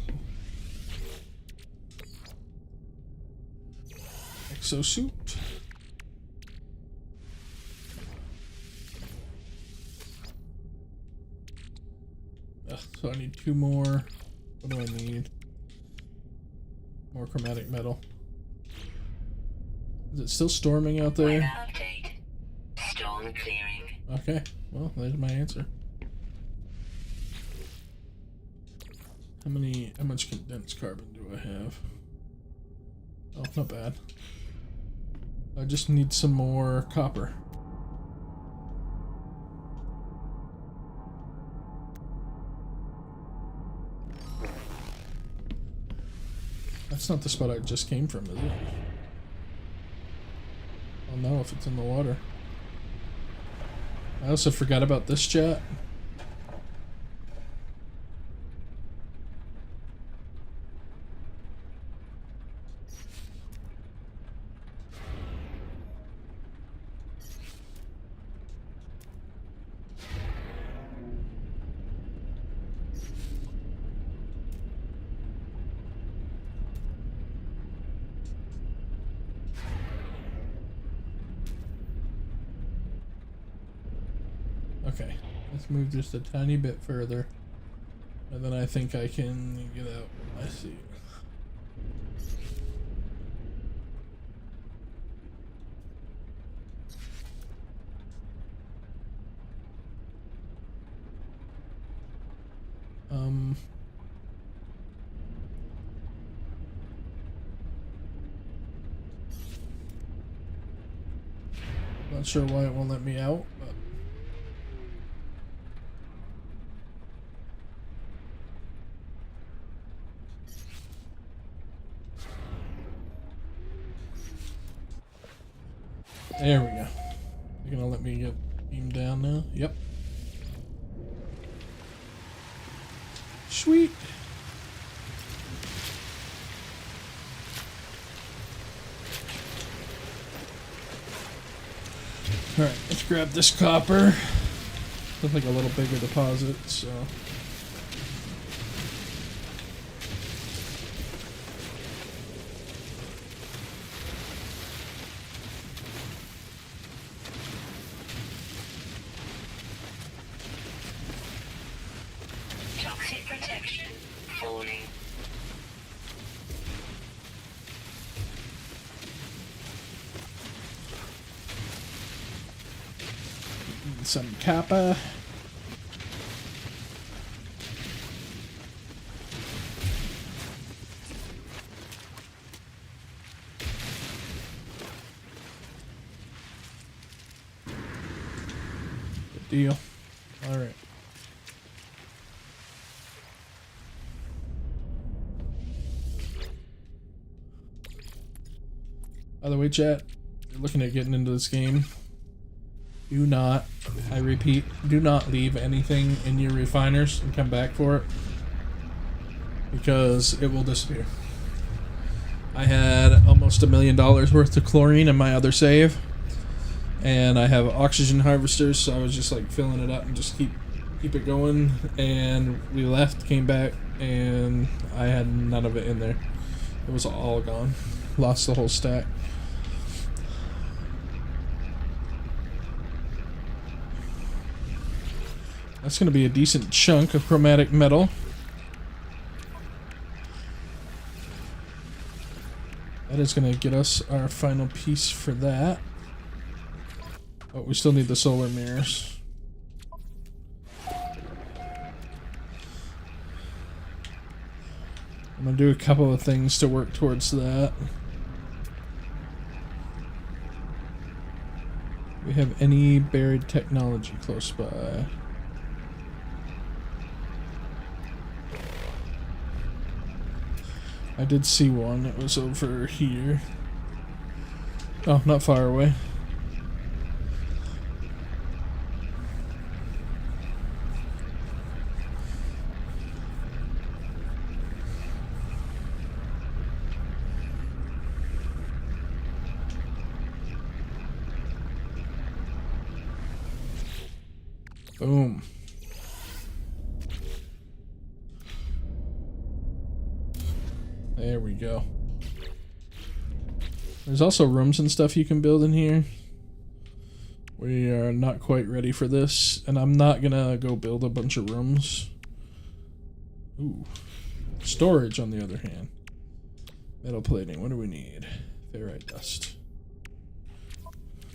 Exosuit. So I need 2 more. What do I need? More chromatic metal. Is it still storming out Weather there? update. Storm clearing. Okay, well, there's my answer. How much condensed carbon do I have? Oh, not bad. I just need some more copper. That's not the spot I just came from, is it? I'll know if it's in the water. I also forgot about this, chat. Okay, let's move just a tiny bit further. And then I think I can get out. I see. Not sure why it won't let me out, but there we go. You're gonna let me get beamed down now? Yep. Sweet. Alright, let's grab this copper. Looks like a little bigger deposit, so. Toxic protection. Falling. and some copper. Good deal. All right. By the way, chat, if you're looking at getting into this game, do not, I repeat, do not leave anything in your refiners and come back for it, because it will disappear. I had almost $1 million worth of chlorine in my other save, and I have oxygen harvesters, so I was just like filling it up and just keep it going, and we left, came back, and I had none of it in there. It was all gone. Lost the whole stack. That's going to be a decent chunk of chromatic metal. That is going to get us our final piece for that. But we still need the solar mirrors. I'm going to do a couple of things to work towards that. Do we have any buried technology close by? I did see one. It was over here. Oh, not far away. Boom. There we go. There's also rooms and stuff you can build in here. We are not quite ready for this, and I'm not gonna go build a bunch of rooms. Ooh. Storage, on the other hand. Metal plating, what do we need? Ferrite dust.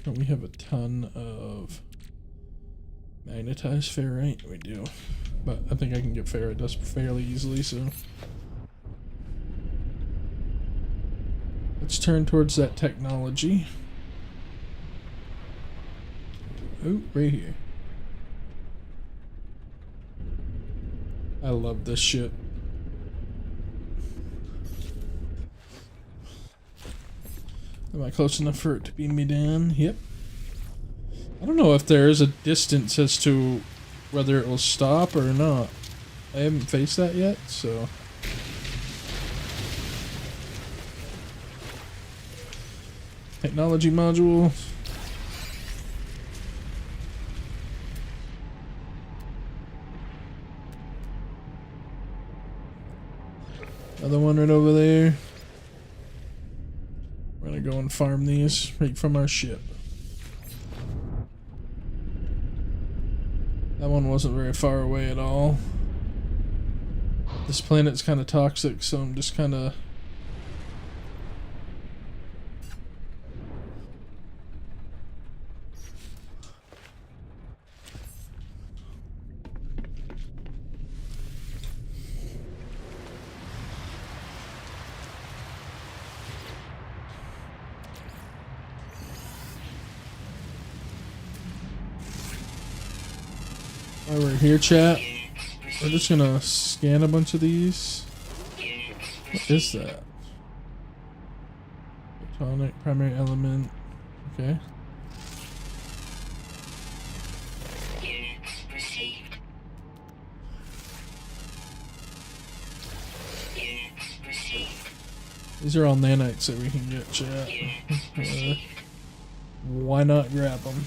Don't we have a ton of magnetized ferrite? We do. But I think I can get ferrite dust fairly easily, so... let's turn towards that technology. Oh, right here. I love this shit. Am I close enough for it to beam me down? Yep. I don't know if there is a distance as to whether it will stop or not. I haven't faced that yet, so... technology module. Another one right over there. We're gonna go and farm these right from our ship. That one wasn't very far away at all. This planet's kind of toxic, so I'm just kind of... while we're here, chat, we're just gonna scan a bunch of these. What is that? Photonic primary element. Okay. Units received. Units received. These are all nanites that we can get, chat. Units received. Why not grab them?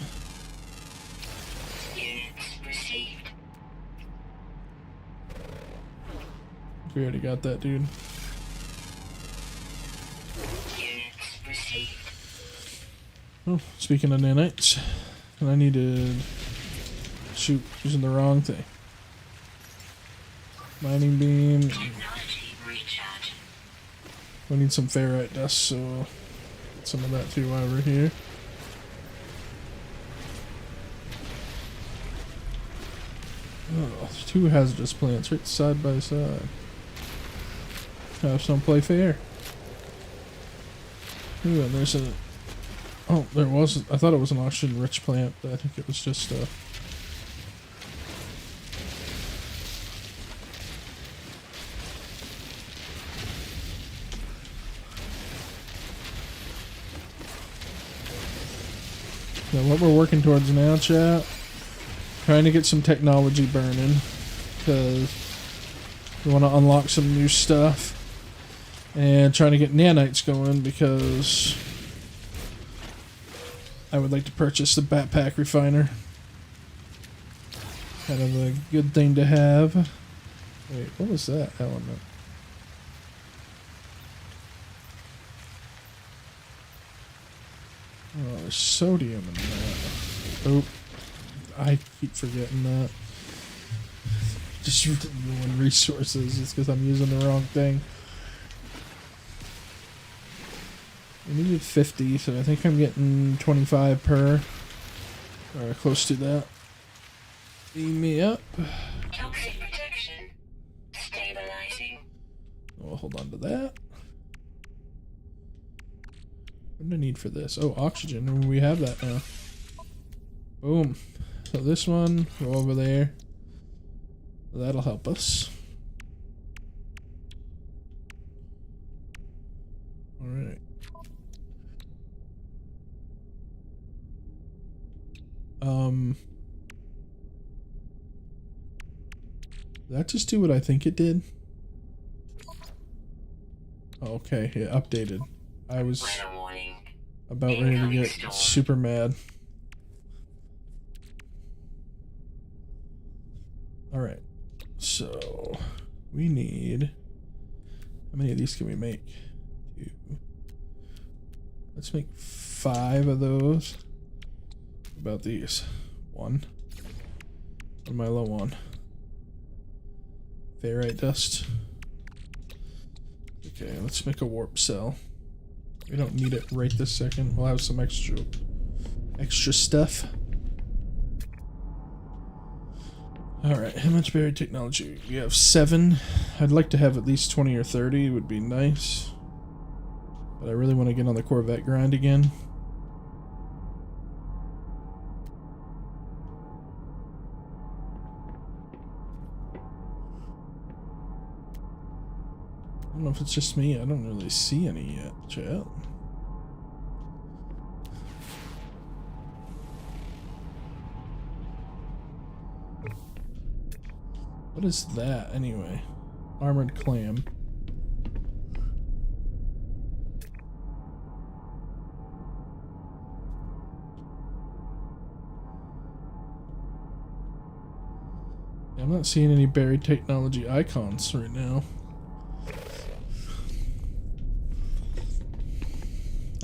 We already got that, dude. Oh, speaking of nanites, and I need to shoot using the wrong thing. Mining beam. We need some ferrite dust, so get some of that too while we're here. Oh, two hazardous plants right side by side. Have some play fair. Ooh, and there's a... Oh, there was... I thought it was an oxygen-rich plant, but I think it was just a... Now what we're working towards now, chat, trying to get some technology burning, because we want to unlock some new stuff, and trying to get nanites going, because I would like to purchase the backpack refiner. Kind of a good thing to have. Wait, what was that element? Oh, there's sodium in that. Oh, I keep forgetting that. Just ruin resources just because I'm using the wrong thing. We needed 50, so I think I'm getting 25 per. Or close to that. Beam me up. Toxic protection. Stabilizing. We'll hold on to that. What do I need for this? Oh, oxygen, and we have that now. Boom. So this one, go over there. That'll help us. Alright. Did that just do what I think it did? Oh, okay, it updated. I was about ready to get super mad. Alright, so we need... How many of these can we make? 2. Let's make 5 of those. What about these? 1. What am I low on? Ferrite dust. Okay, let's make a warp cell. We don't need it right this second. We'll have some extra stuff. Alright, how much buried technology? We have 7. I'd like to have at least 20 or 30, would be nice. But I really want to get on the Corvette grind again. I don't know if it's just me. I don't really see any yet, chat. What is that, anyway? Armored clam. Yeah, I'm not seeing any buried technology icons right now.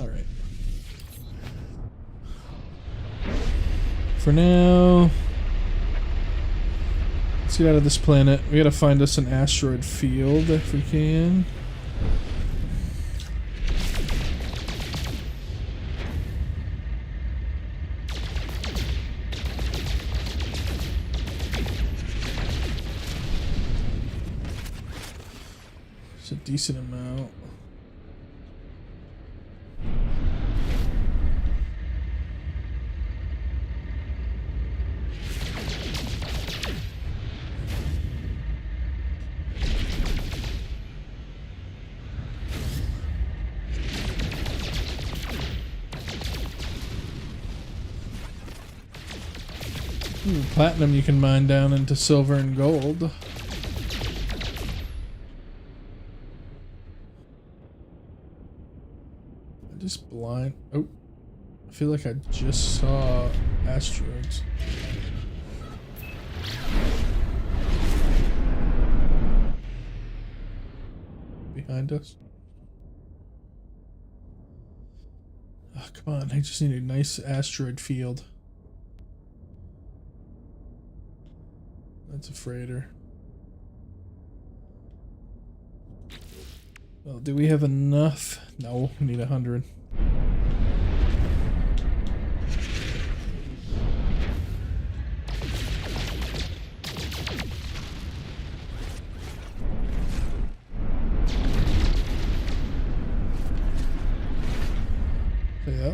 Alright. For now... Let's get out of this planet. We gotta find us an asteroid field if we can. It's a decent amount. Ooh, platinum you can mine down into silver and gold. I just blind. Oh, I feel like I just saw asteroids. Behind us. Oh, come on, I just need a nice asteroid field. That's a freighter. Well, do we have enough? No, we need 100.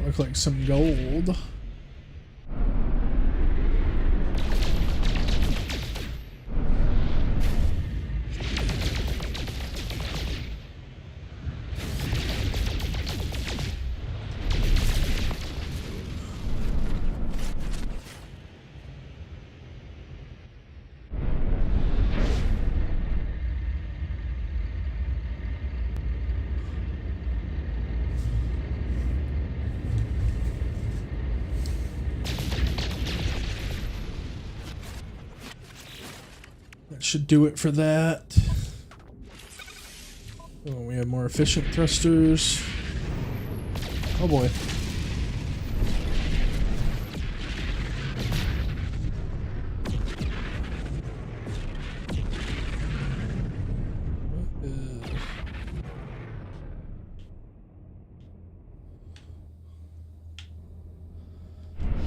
That looked like some gold. That should do it for that. Oh, we have more efficient thrusters. Oh boy.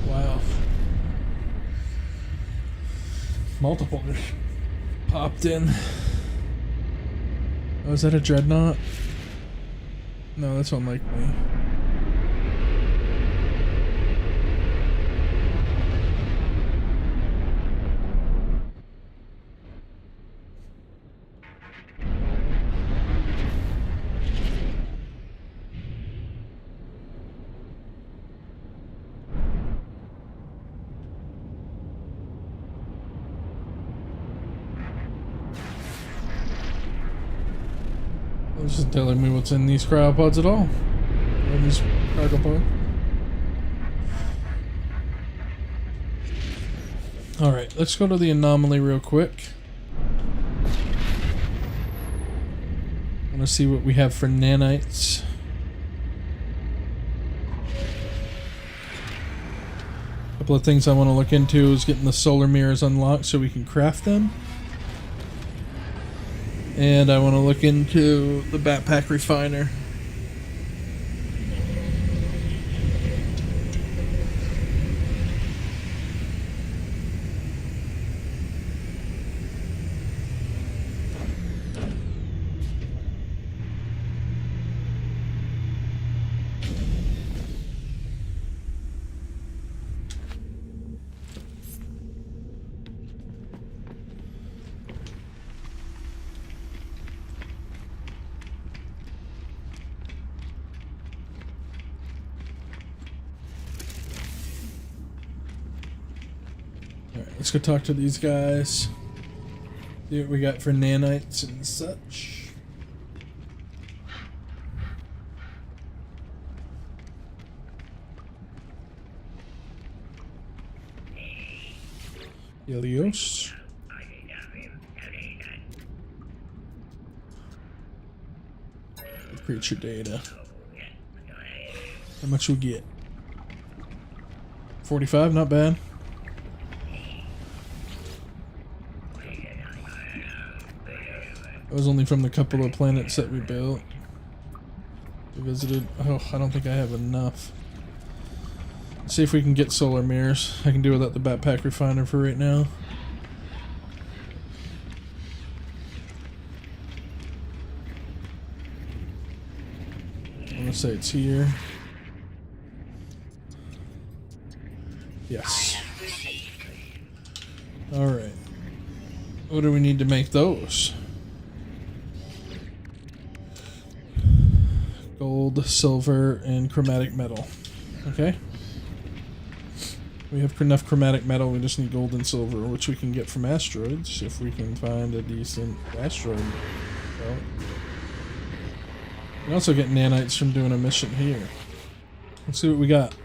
Wow. Multiple popped in. Oh, is that a dreadnought? No, that's unlikely. This isn't telling me what's in these cryopods at all. Or these cargo pods. Alright, let's go to the anomaly real quick. I want to see what we have for nanites. A couple of things I want to look into is getting the solar mirrors unlocked so we can craft them. And I want to look into the backpack refiner. Let's go talk to these guys. See what we got for nanites and such. Helios. Creature data. How much we get? 45, not bad. That was only from the couple of planets that we built. We visited. Oh, I don't think I have enough. Let's see if we can get solar mirrors. I can do without the backpack refiner for right now. I want to say it's here. Yes. Alright. What do we need to make those? Gold, silver, and chromatic metal. Okay. We have enough chromatic metal, we just need gold and silver, which we can get from asteroids, if we can find a decent asteroid. Well, we can also get nanites from doing a mission here. Let's see what we got.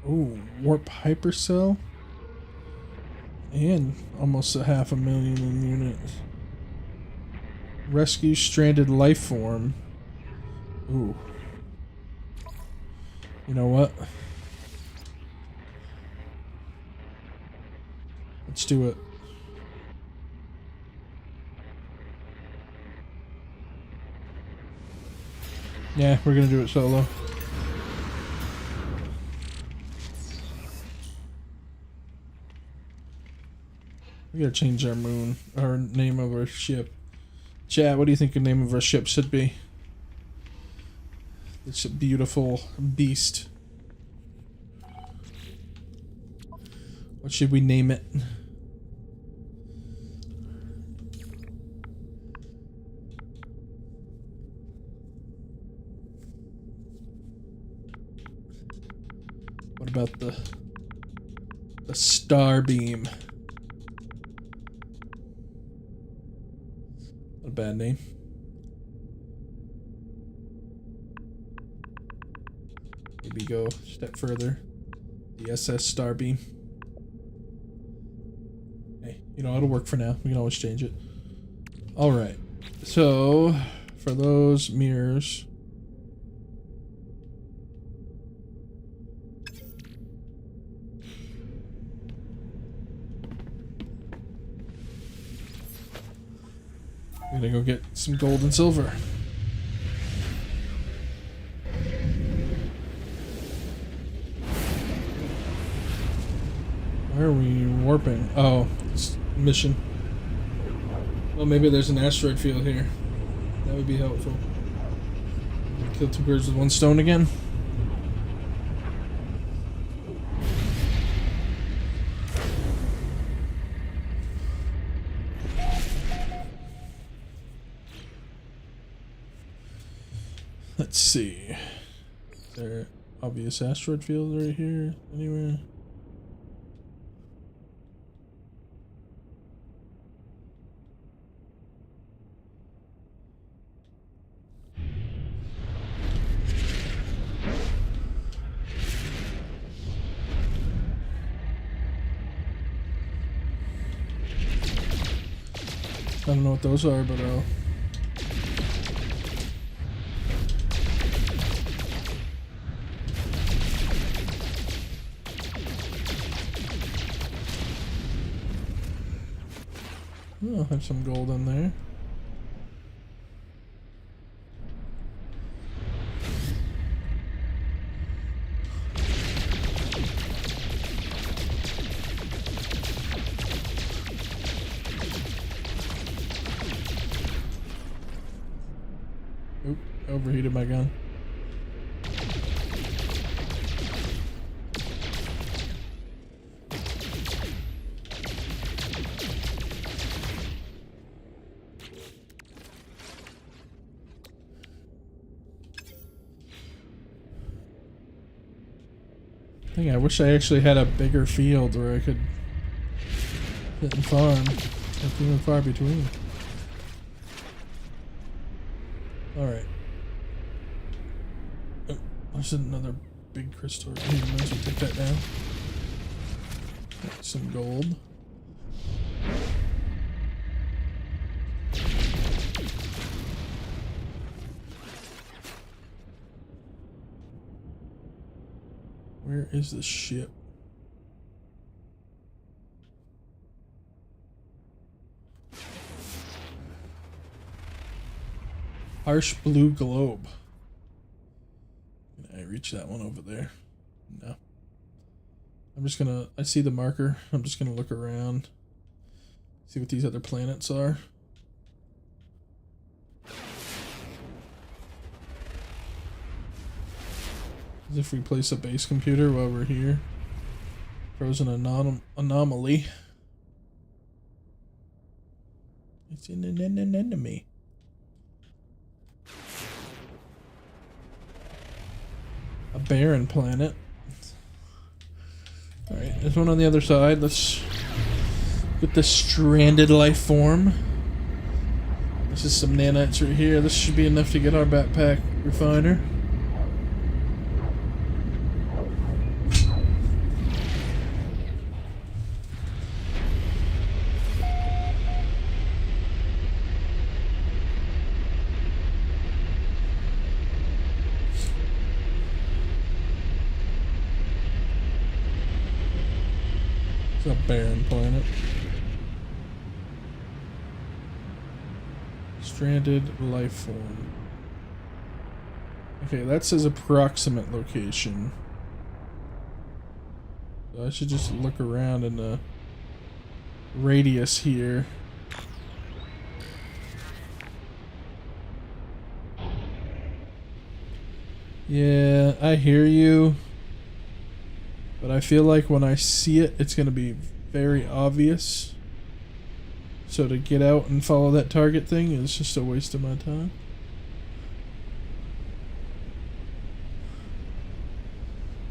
Ooh, warp hypercell. And almost 500,000 in units. Rescue stranded life form. Ooh. You know what? Let's do it. Yeah, we're gonna do it solo. We gotta change our moon, our name of our ship. Chat, what do you think the name of our ship should be? This beautiful beast. What should we name it? What about the Starbeam? Not a bad name. Maybe go a step further. The SS Starbeam. Hey, you know, it'll work for now. We can always change it. Alright. So, for those mirrors... I'm gonna go get some gold and silver. Why are we warping? Oh, it's mission. Well, maybe there's an asteroid field here. That would be helpful. Kill two birds with one stone again. Let's see. Is there obvious asteroid field right here? Anywhere? I don't know what those are, but I'll have some gold in there. Oop, overheated my gun. I wish I actually had a bigger field where I could hit and farm. That's few and far between. Alright. Oh, there's another big crystal. I might as well take that down. Got some gold. Where is the ship? Harsh blue globe. Can I reach that one over there? No. I'm just gonna, I see the marker. I'm just gonna look around. See what these other planets are. As if we place a base computer while we're here. Frozen anomaly. It's an enemy. A barren planet. Alright, there's one on the other side. Let's get this stranded life form. This is some nanites right here. This should be enough to get our backpack refiner. A barren planet. Stranded life form. Okay, that says approximate location. So I should just look around in the radius here. Yeah, I hear you. But I feel like when I see it, it's going to be very obvious. So to get out and follow that target thing is just a waste of my time.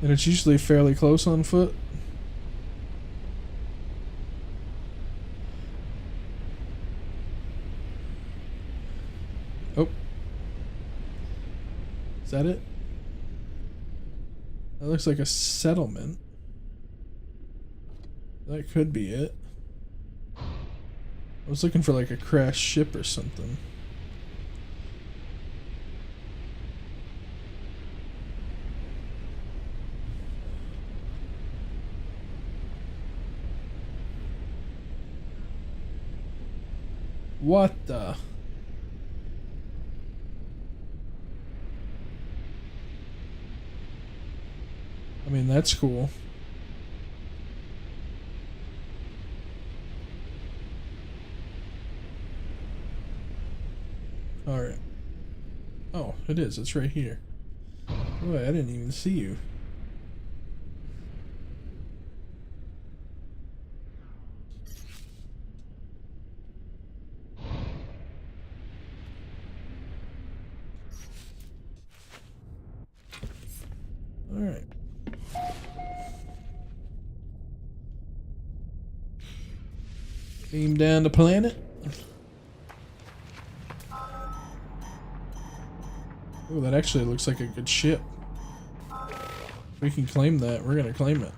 And it's usually fairly close on foot. Oh. Is that it? That looks like a settlement. That could be it. I was looking for like a crashed ship or something. What the? I mean, that's cool. Alright. Oh, it is. It's right here. Boy, I didn't even see you. Alright. Beam down the planet. Oh, that actually looks like a good ship. If we can claim that, we're gonna claim it.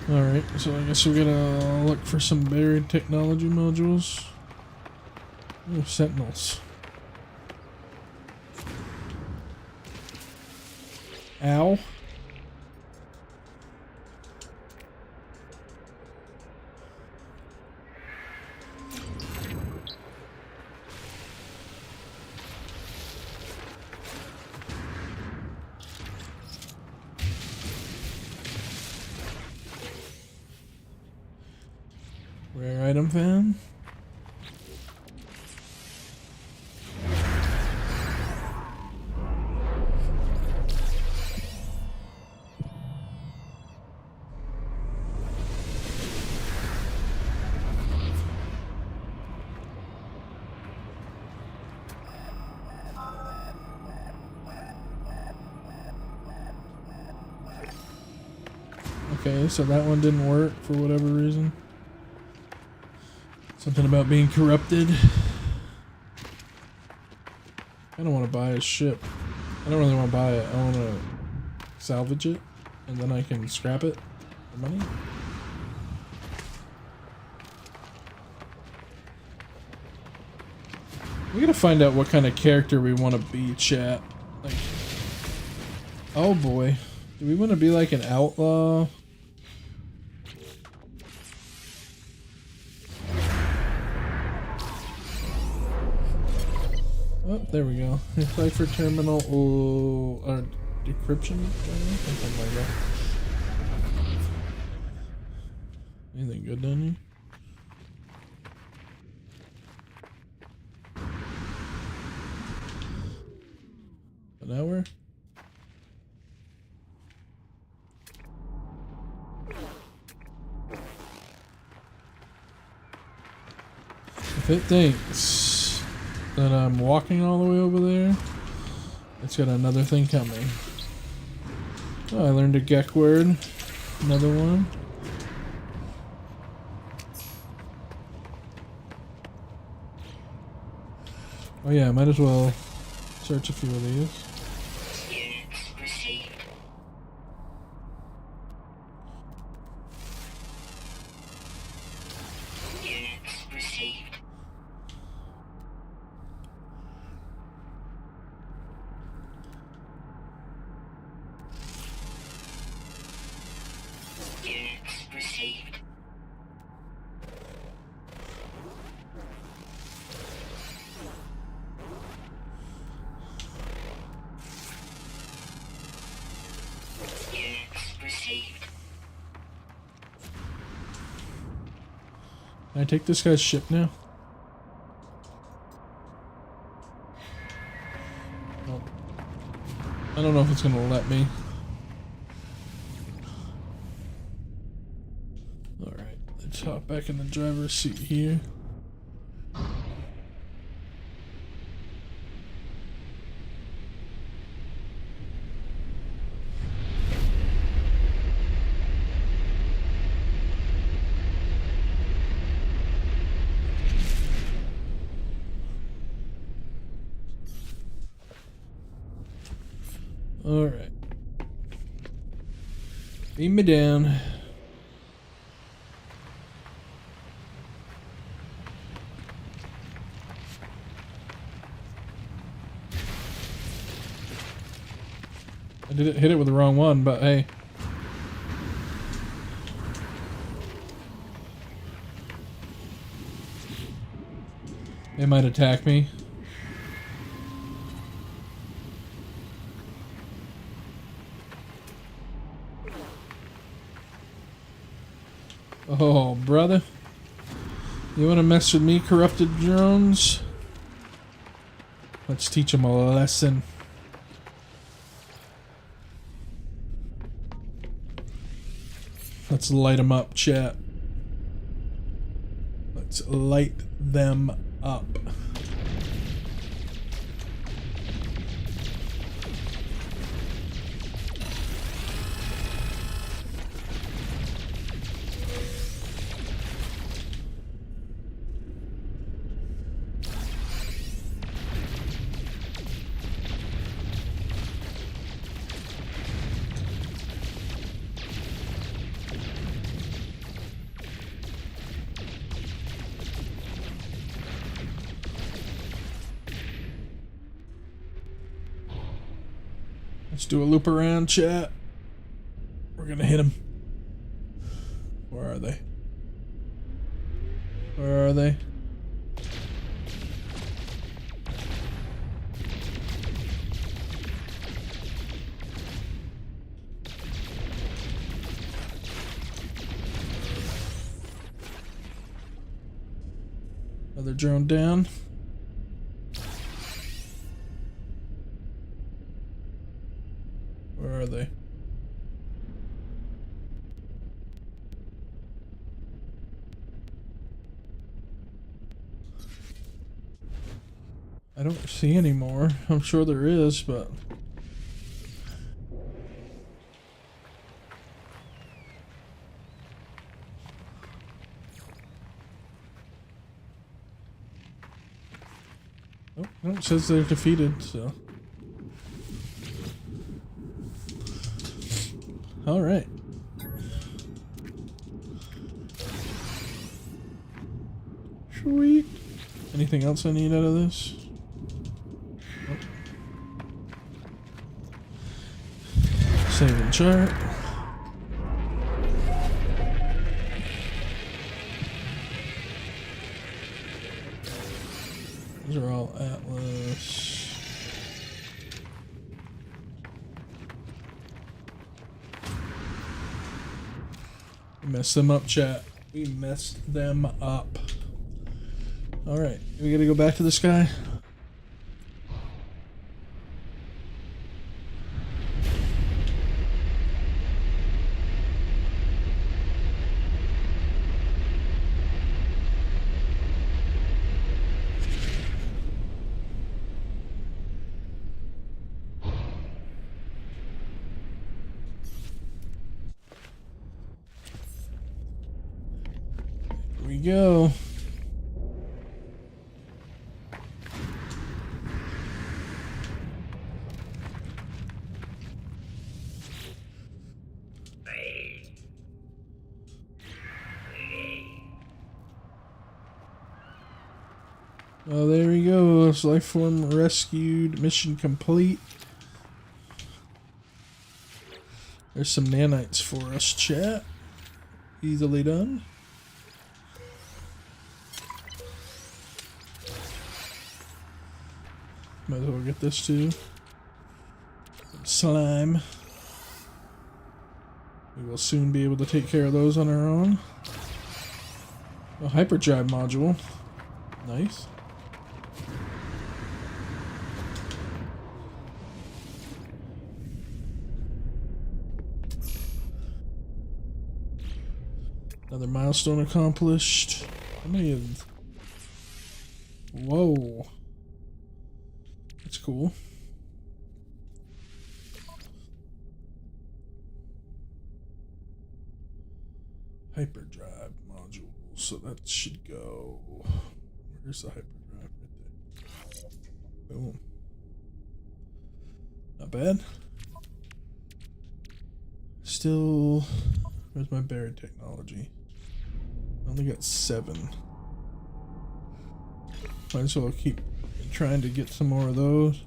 Alright, so I guess we're gonna look for some buried technology modules. Oh, sentinels. Ow. Rare item found. Okay, so that one didn't work for whatever reason. Something about being corrupted. I don't want to buy a ship. I don't really want to buy it. I want to salvage it, and then I can scrap it for money. We gotta find out what kind of character we want to be, chat. Like, oh boy, do we want to be like an outlaw? Oh, there we go. Cipher terminal or decryption, something like that. Anything good down here? An hour? If it thinks that I'm walking all the way over there, it's got another thing coming. Oh, I learned a Gek word. Another one. Oh yeah, I might as well search a few of these. Units received. Can I take this guy's ship now? Nope. I don't know if it's gonna let me. Alright, let's hop back in the driver's seat here. Alright. Beam me down. I did hit it with the wrong one, but hey. They might attack me. Oh, brother. You want to mess with me, corrupted drones? Let's teach them a lesson. Let's light them up, chat. Let's light them up. Let's do a loop around, chat. We're gonna hit him. Where are they? Where are they? Another drone down. Where are they? I don't see any more. I'm sure there is, but... Oh, no, it says they're defeated, so... Alright. Sweet. Anything else I need out of this? Nope. Save and chart. These are all Atlas. We messed them up, chat. We messed them up. Alright, we gotta go back to this guy. Here we go. Oh, there we go. Life form rescued. Mission complete. There's some nanites for us, chat. Easily done. Might as well get this too. Some slime. We will soon be able to take care of those on our own. A hyperdrive module. Nice. Another milestone accomplished. How many of... Whoa. That's cool. Hyperdrive module. So that should go... Where's the hyperdrive? Right there. Boom. Not bad. Still... Where's my buried technology? I only got 7. Might as well keep trying to get some more of those.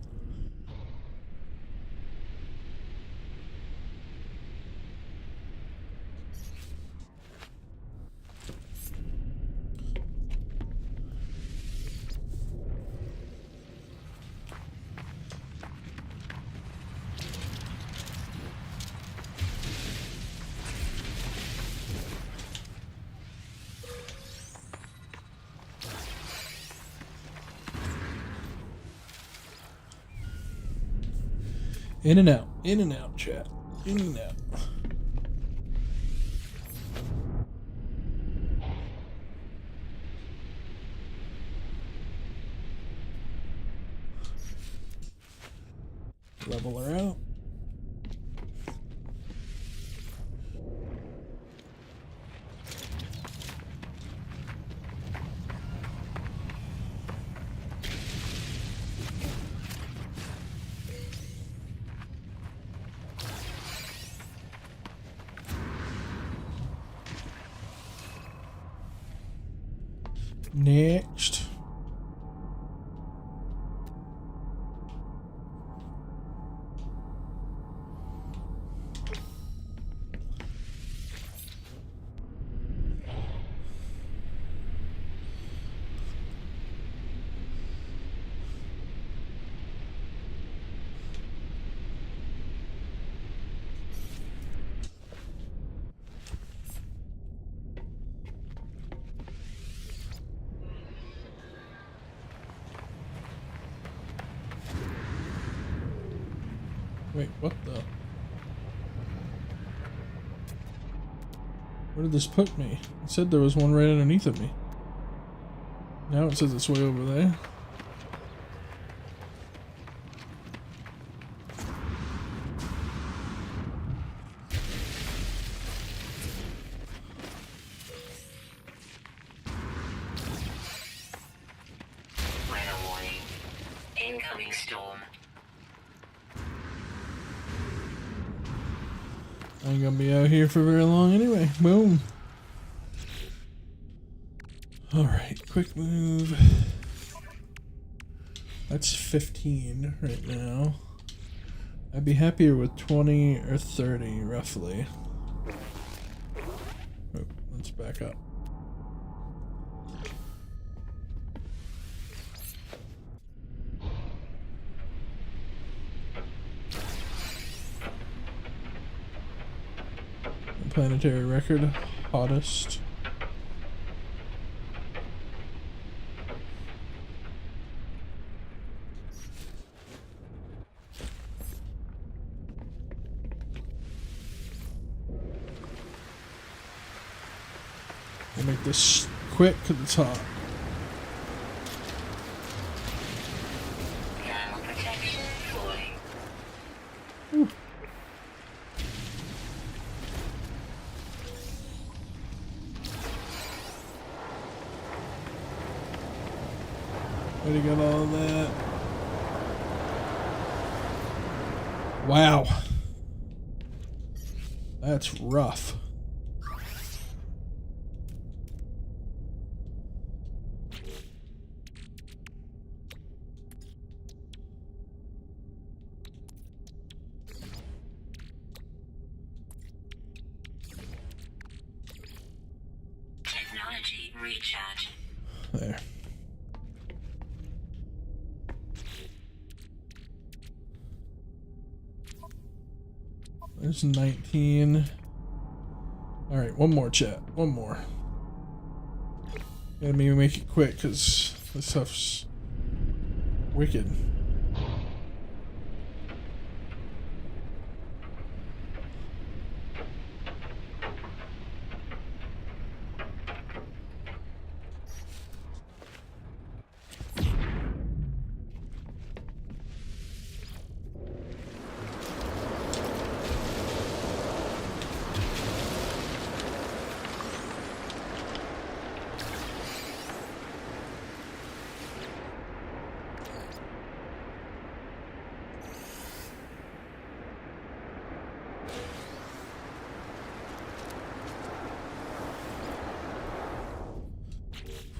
In and out, chat. In and out. Level her out. Next. Wait, what the? Where did this put me? It said there was one right underneath of me. Now it says it's way over there. Weather warning. Incoming storm. I ain't gonna be out here for very long anyway. Boom. Alright, quick move. That's 15 right now. I'd be happier with 20 or 30 roughly. Oh, let's back up. Planetary record, hottest. We'll make this quick to the top. Thermal protection falling. Ooh. Already got all of that. Wow. That's rough. Technology recharge. There. There's 19. Alright, one more chat. One more. Gotta maybe make it quick because this stuff's wicked.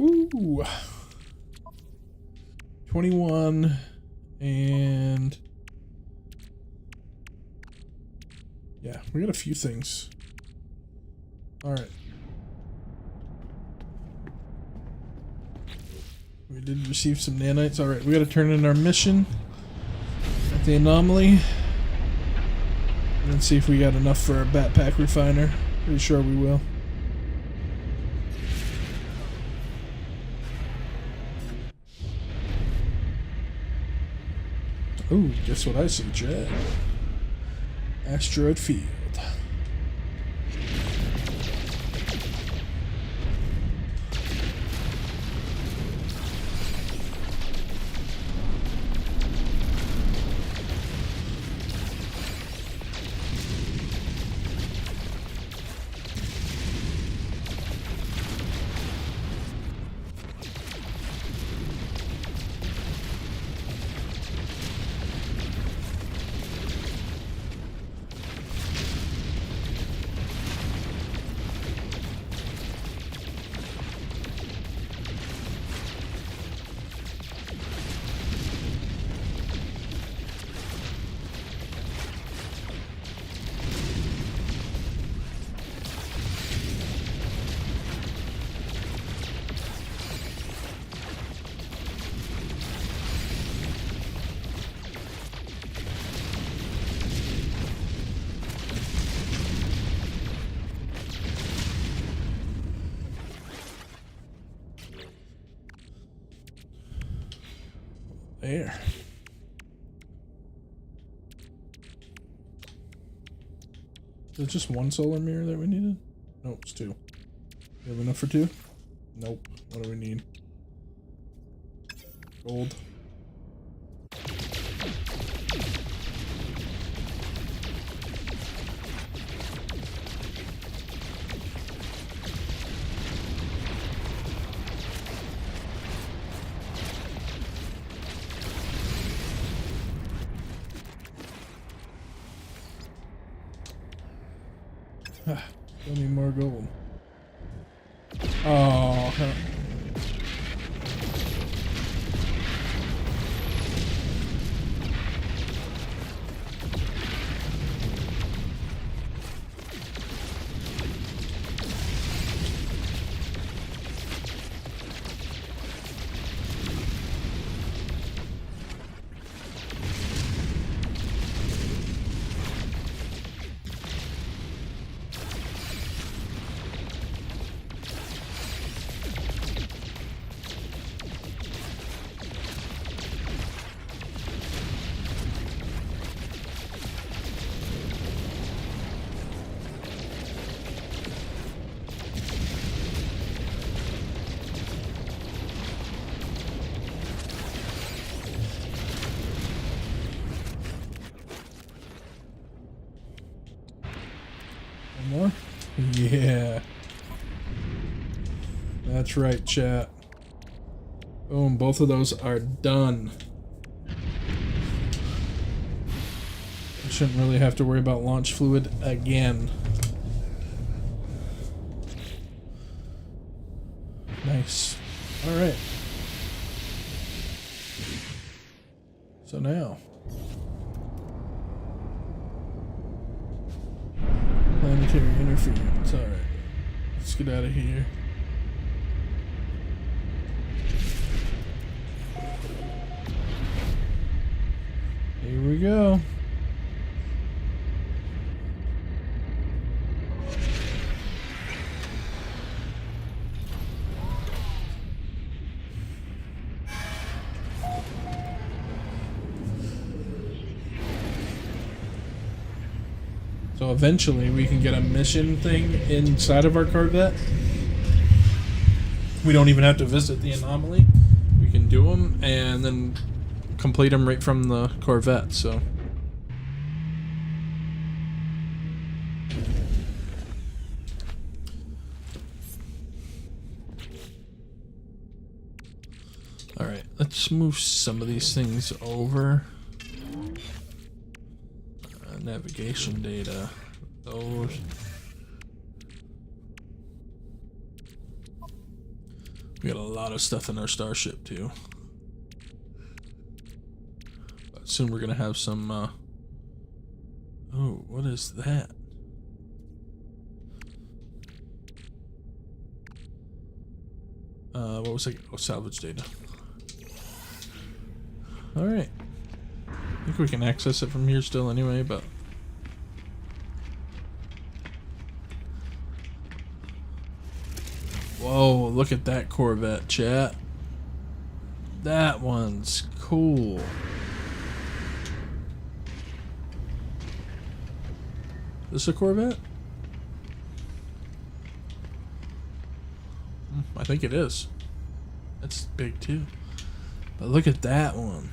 Ooh. 21 and yeah, we got a few things. All right. We did receive some nanites. All right, we got to turn in our mission at the anomaly and then see if we got enough for a backpack refiner. Pretty sure we will. Ooh, guess what I see, Chad? Asteroid field. There. Is it just one solar mirror that we needed? No, it's two. We have enough for two? Nope. What do we need? Gold. Still need more gold. Oh, huh. One more? Yeah. That's right, chat. Boom, both of those are done. I shouldn't really have to worry about launch fluid again. Nice. Alright. So now. Planetary interference. Alright. Let's get out of here. Here we go. So eventually we can get a mission thing inside of our Corvette. We don't even have to visit the anomaly. We can do them and then complete them right from the Corvette, so. Alright, let's move some of these things over. Navigation data. Those. We got a lot of stuff in our starship too. But soon we're gonna have some oh, what is that? What was it? Oh, salvage data. Alright. I think we can access it from here still anyway, but whoa, look at that Corvette, chat. That one's cool. This a Corvette? I think it is. That's big too. But look at that one.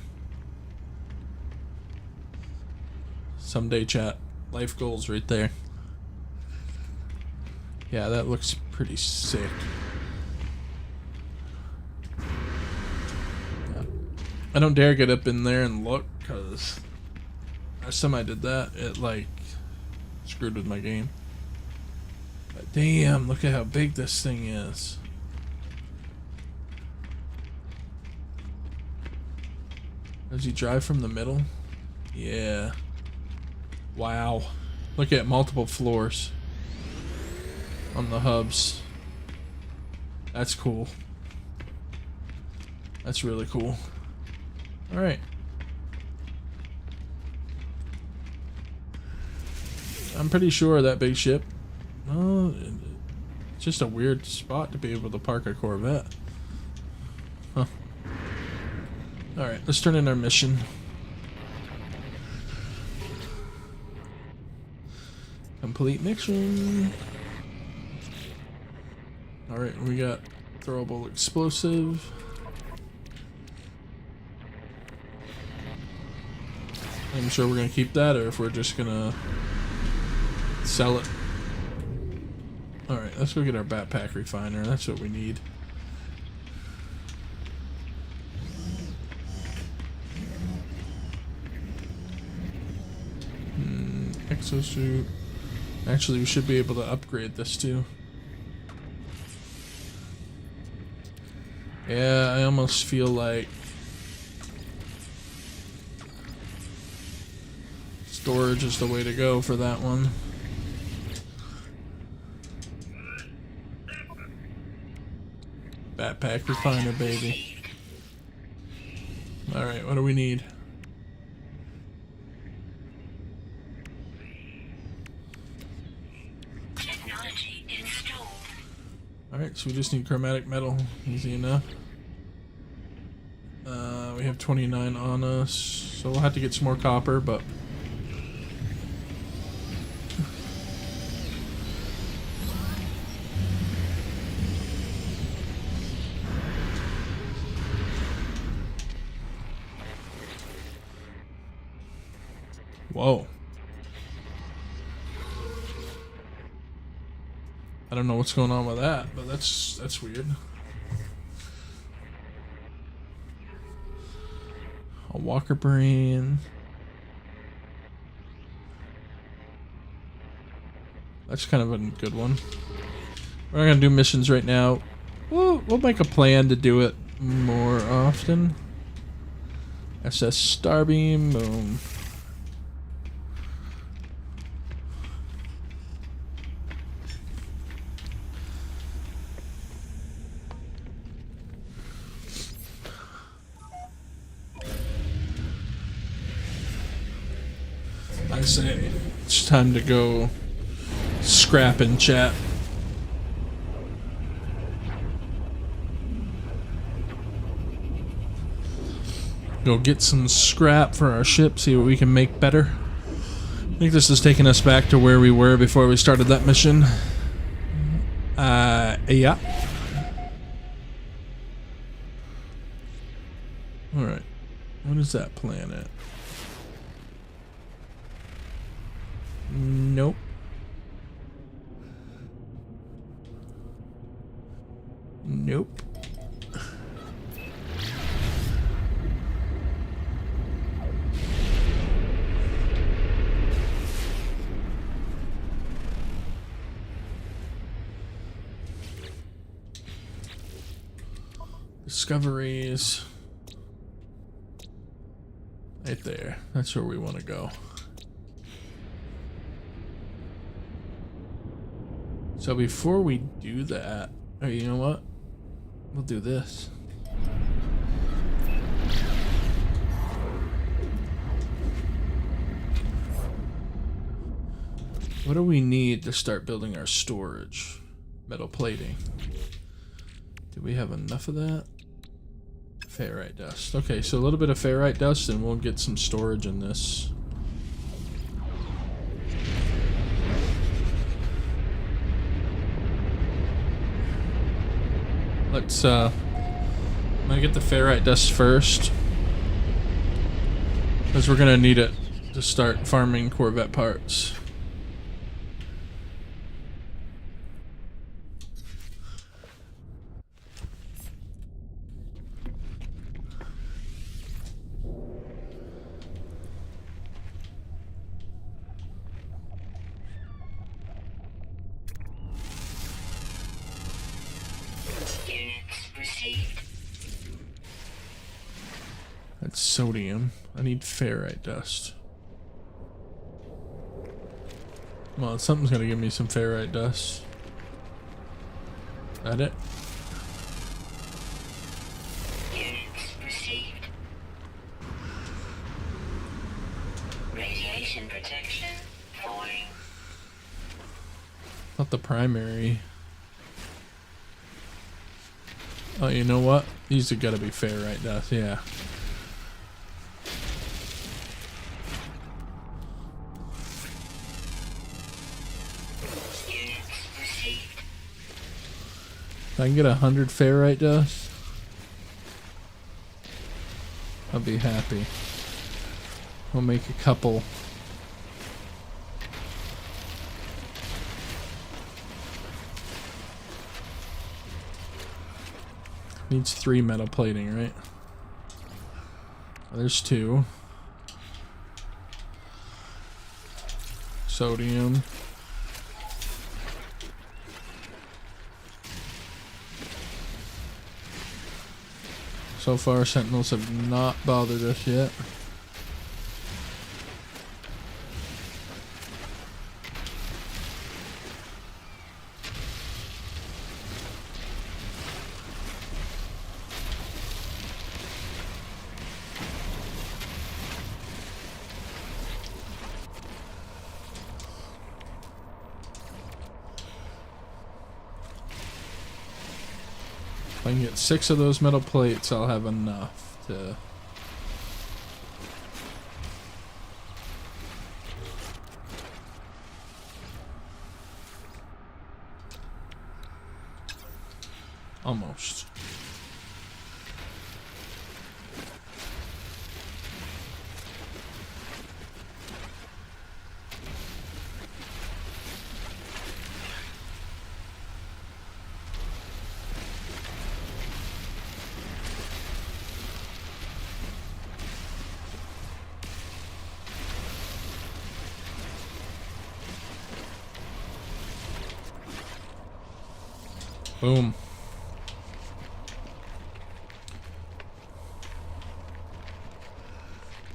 Someday, chat. Life goals right there. Yeah, that looks pretty sick. Yeah. I don't dare get up in there and look, because last time I did that, it like screwed with my game. But damn, look at how big this thing is. Does he drive from the middle? Yeah. Wow. Look at multiple floors on the hubs. That's cool. That's really cool. Alright. I'm pretty sure that big ship, well, it's just a weird spot to be able to park a Corvette. Huh. Alright, let's turn in our mission. Complete mission. Alright, we got throwable explosive. I'm sure we're gonna keep that, or if we're just gonna sell it. Alright, let's go get our backpack refiner. That's what we need. Exosuit. Actually, we should be able to upgrade this too. Yeah, I almost feel like storage is the way to go for that one. Backpack refiner, baby. Alright, what do we need? Alright, so we just need chromatic metal. Easy enough. We have 29 on us, so we'll have to get some more copper, but whoa. I don't know what's going on with that, but that's weird. A walker brain. That's kind of a good one. We're not gonna do missions right now. We'll make a plan to do it more often. SS Starbeam, boom. I say it's time to go scrap and chat. Go get some scrap for our ship, see what we can make better. I think this is taking us back to where we were before we started that mission. Yeah. Alright. What is that planet? Nope. Nope. Discoveries. Right there. That's where we want to go. So before we do that, oh, you know what? We'll do this. What do we need to start building our storage? Metal plating. Do we have enough of that? Ferrite dust. Okay, so a little bit of ferrite dust and we'll get some storage in this. Let's I'm gonna get the ferrite dust first, because we're gonna need it to start farming Corvette parts. That's sodium. I need ferrite dust. Well, something's gonna give me some ferrite dust. That it? Units received. Radiation protection falling. Not the primary. Oh, you know what? These have gotta be ferrite dust, yeah. If I can get 100 ferrite dust, I'll be happy. We'll make a couple. Needs 3 metal plating, right? There's 2. Sodium. So far, Sentinels have not bothered us yet. If I can get 6 of those metal plates, I'll have enough to... Almost. Boom.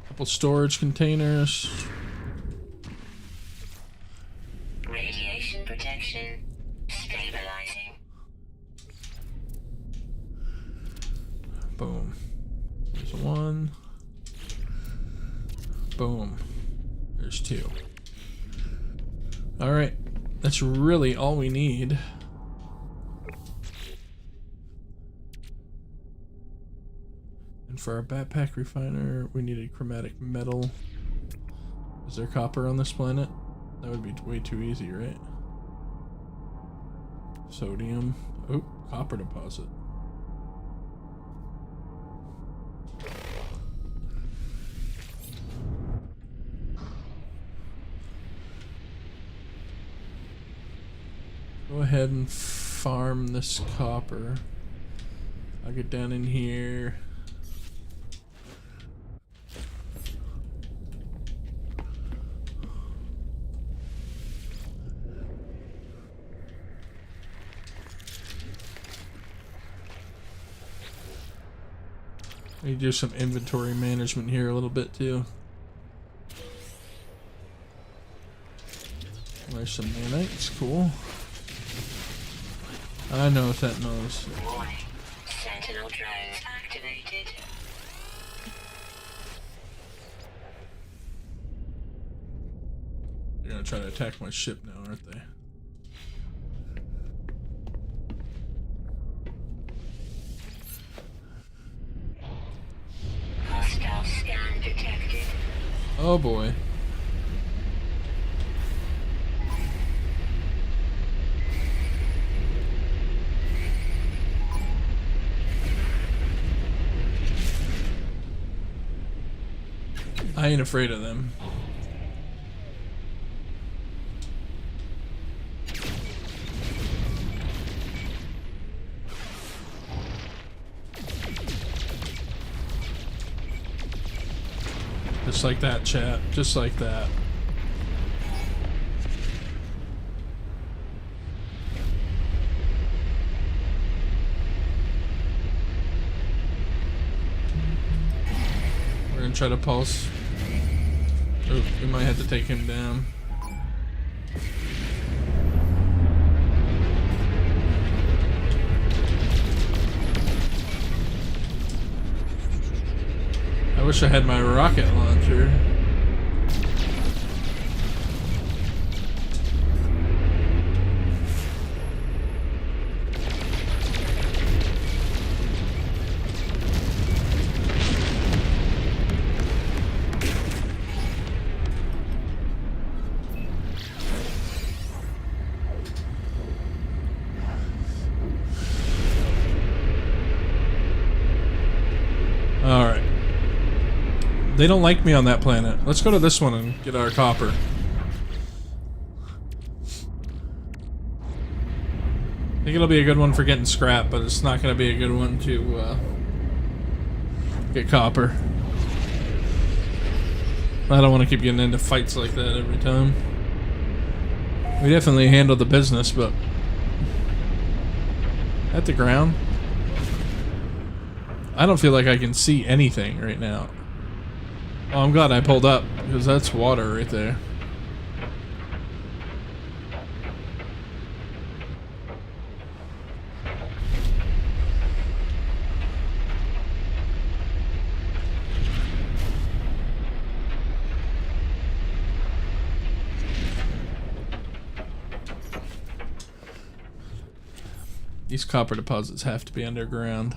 Couple storage containers. Radiation protection stabilizing. Boom. There's 1. Boom. There's 2. Alright. That's really all we need. And for our backpack refiner, we needed chromatic metal. Is there copper on this planet? That would be way too easy, right? Sodium. Oh, copper deposit. Go ahead and farm this copper. I'll get down in here. Let me do some inventory management here a little bit too. There's some nanites, cool. I know what that knows. Warning. Sentinel drones activated. They're gonna try to attack my ship now, aren't they? Hostile scan detected. Oh boy. I ain't afraid of them. Just like that, chat. Just like that. We're gonna try to pulse. Oh, we might have to take him down. I wish I had my rocket launcher. Alright. They don't like me on that planet. Let's go to this one and get our copper. I think it'll be a good one for getting scrap, but it's not going to be a good one to get copper. I don't want to keep getting into fights like that every time. We definitely handled the business, but at the ground, I don't feel like I can see anything right now. Oh, I'm glad I pulled up, because that's water right there. These copper deposits have to be underground.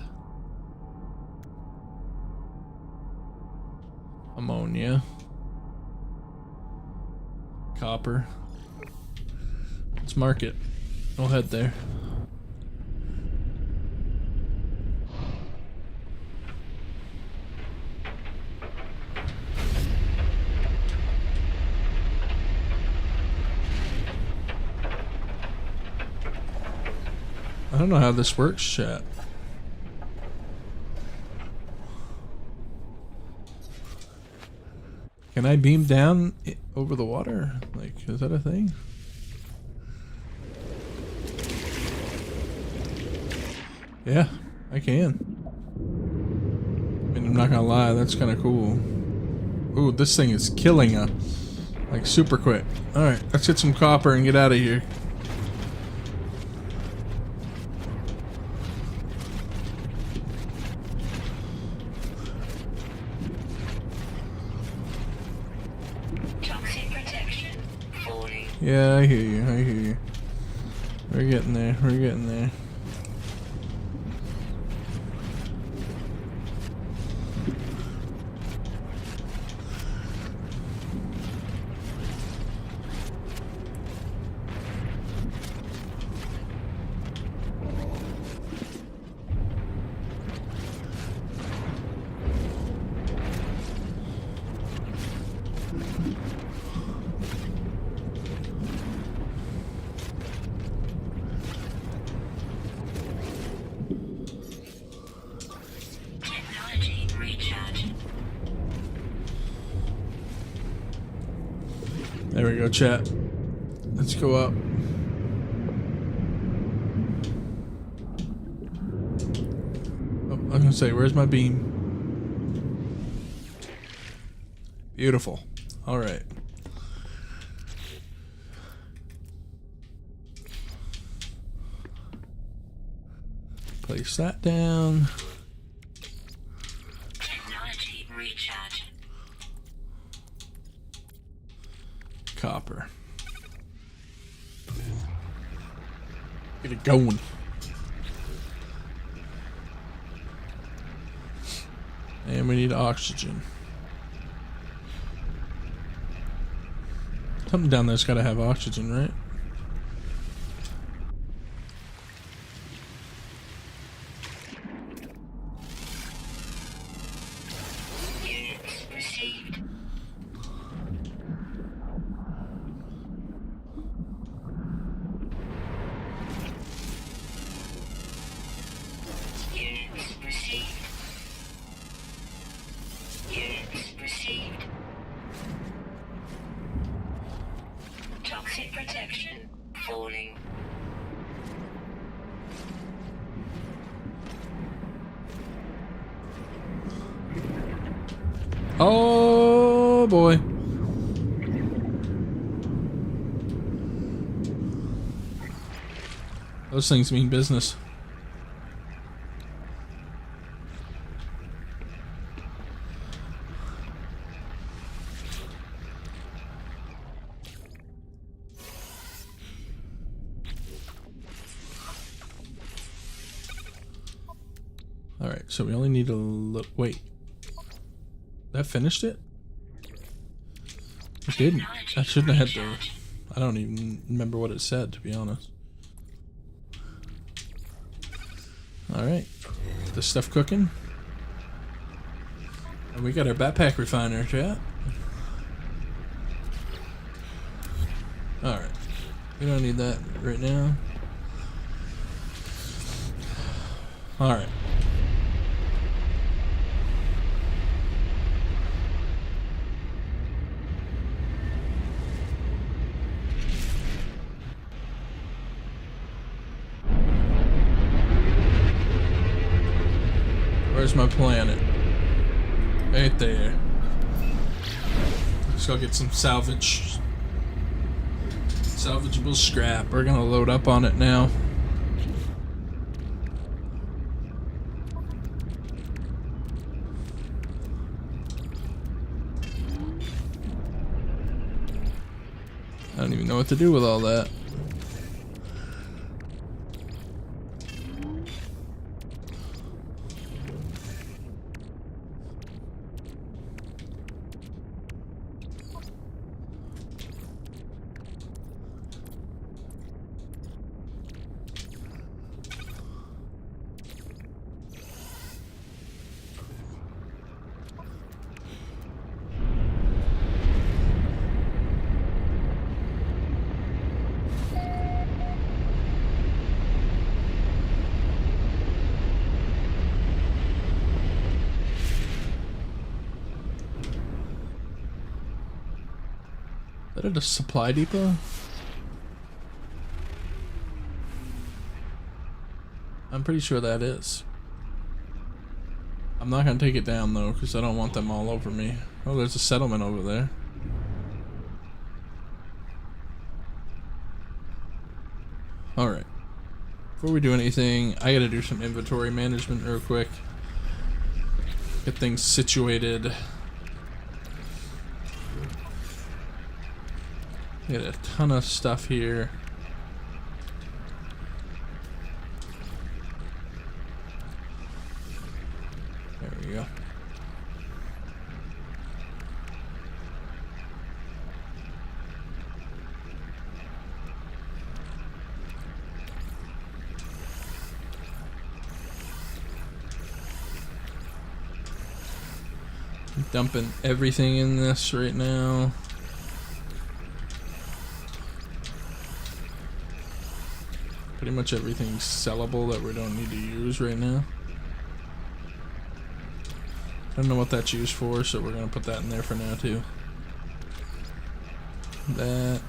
Ammonia. Copper. Let's mark it. We'll head there. I don't know how this works, chat. Can I beam down over the water? Like, is that a thing? Yeah, I can. I mean, I'm not gonna lie, that's kind of cool. Ooh, this thing is killing us. Like, super quick. Alright, let's get some copper and get out of here. Yeah, I hear you, I hear you. We're getting there, we're getting there. There we go, chat. Let's go up. Oh, I was gonna say, where's my beam? Beautiful. All right. Place that down. Technology recharge. Copper. Get it going. And we need oxygen. Something down there's gotta have oxygen, right? Units received. Units received. Units received. Toxic protection falling. Oh boy. Those things mean business. All right, so we only need to look. Wait, that finished it? It didn't. I shouldn't have had to. I don't even remember what it said, to be honest. All right, this stuff cooking, and we got our backpack refiner, chat. All right, we don't need that right now. All right. Where's my planet? Right there. Let's go get some salvageable scrap. We're gonna load up on it now. I don't even know what to do with all that. Is that a supply depot? I'm pretty sure that is. I'm not gonna take it down though, because I don't want them all over me. Oh, there's a settlement over there. Alright. Before we do anything, I gotta do some inventory management real quick. Get things situated. Get a ton of stuff here. There we go. I'm dumping everything in this right now. Pretty much everything's sellable that we don't need to use right now. I don't know what that's used for, so we're gonna put that in there for now too. that.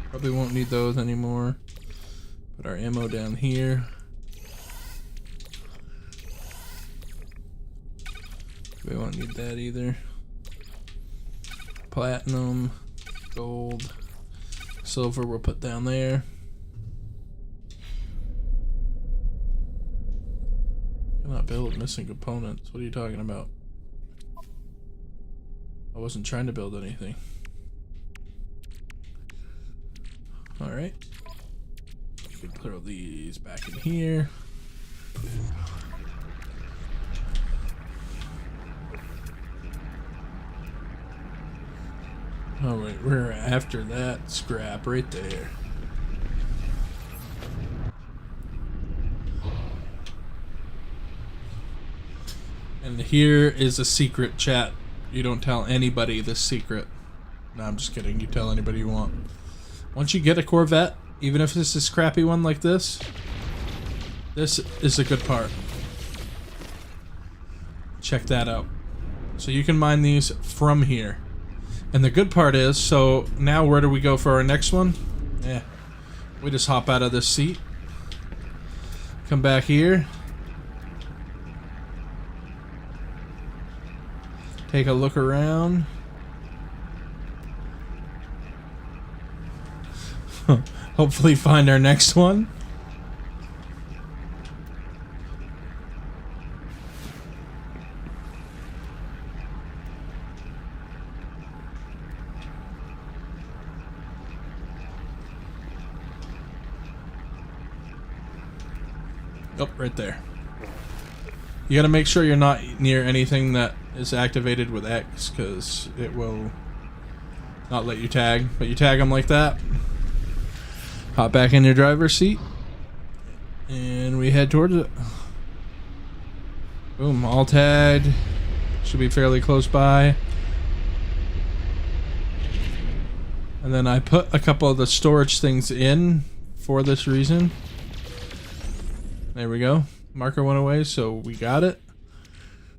Probably won't need those anymore. Put our ammo down here. We won't need that either. Platinum, gold, silver we'll put down there. Cannot build missing components. What are you talking about? I wasn't trying to build anything. Alright. We can throw these back in here. Alright, we're after that scrap right there. And here is a secret, chat. You don't tell anybody this secret. No, I'm just kidding. You tell anybody you want. Once you get a Corvette, even if it's this crappy one like this is a good part. Check that out. So you can mine these from here. And the good part is, so now where do we go for our next one? Yeah. We just hop out of this seat. Come back here. Take a look around. Hopefully find our next one. Oh, right there. You gotta make sure you're not near anything that is activated with X, because it will not let you tag. But you tag them like that. Hop back in your driver's seat. And we head towards it. Boom, all tagged. Should be fairly close by. And then I put a couple of the storage things in for this reason. There we go. Marker went away, so we got it.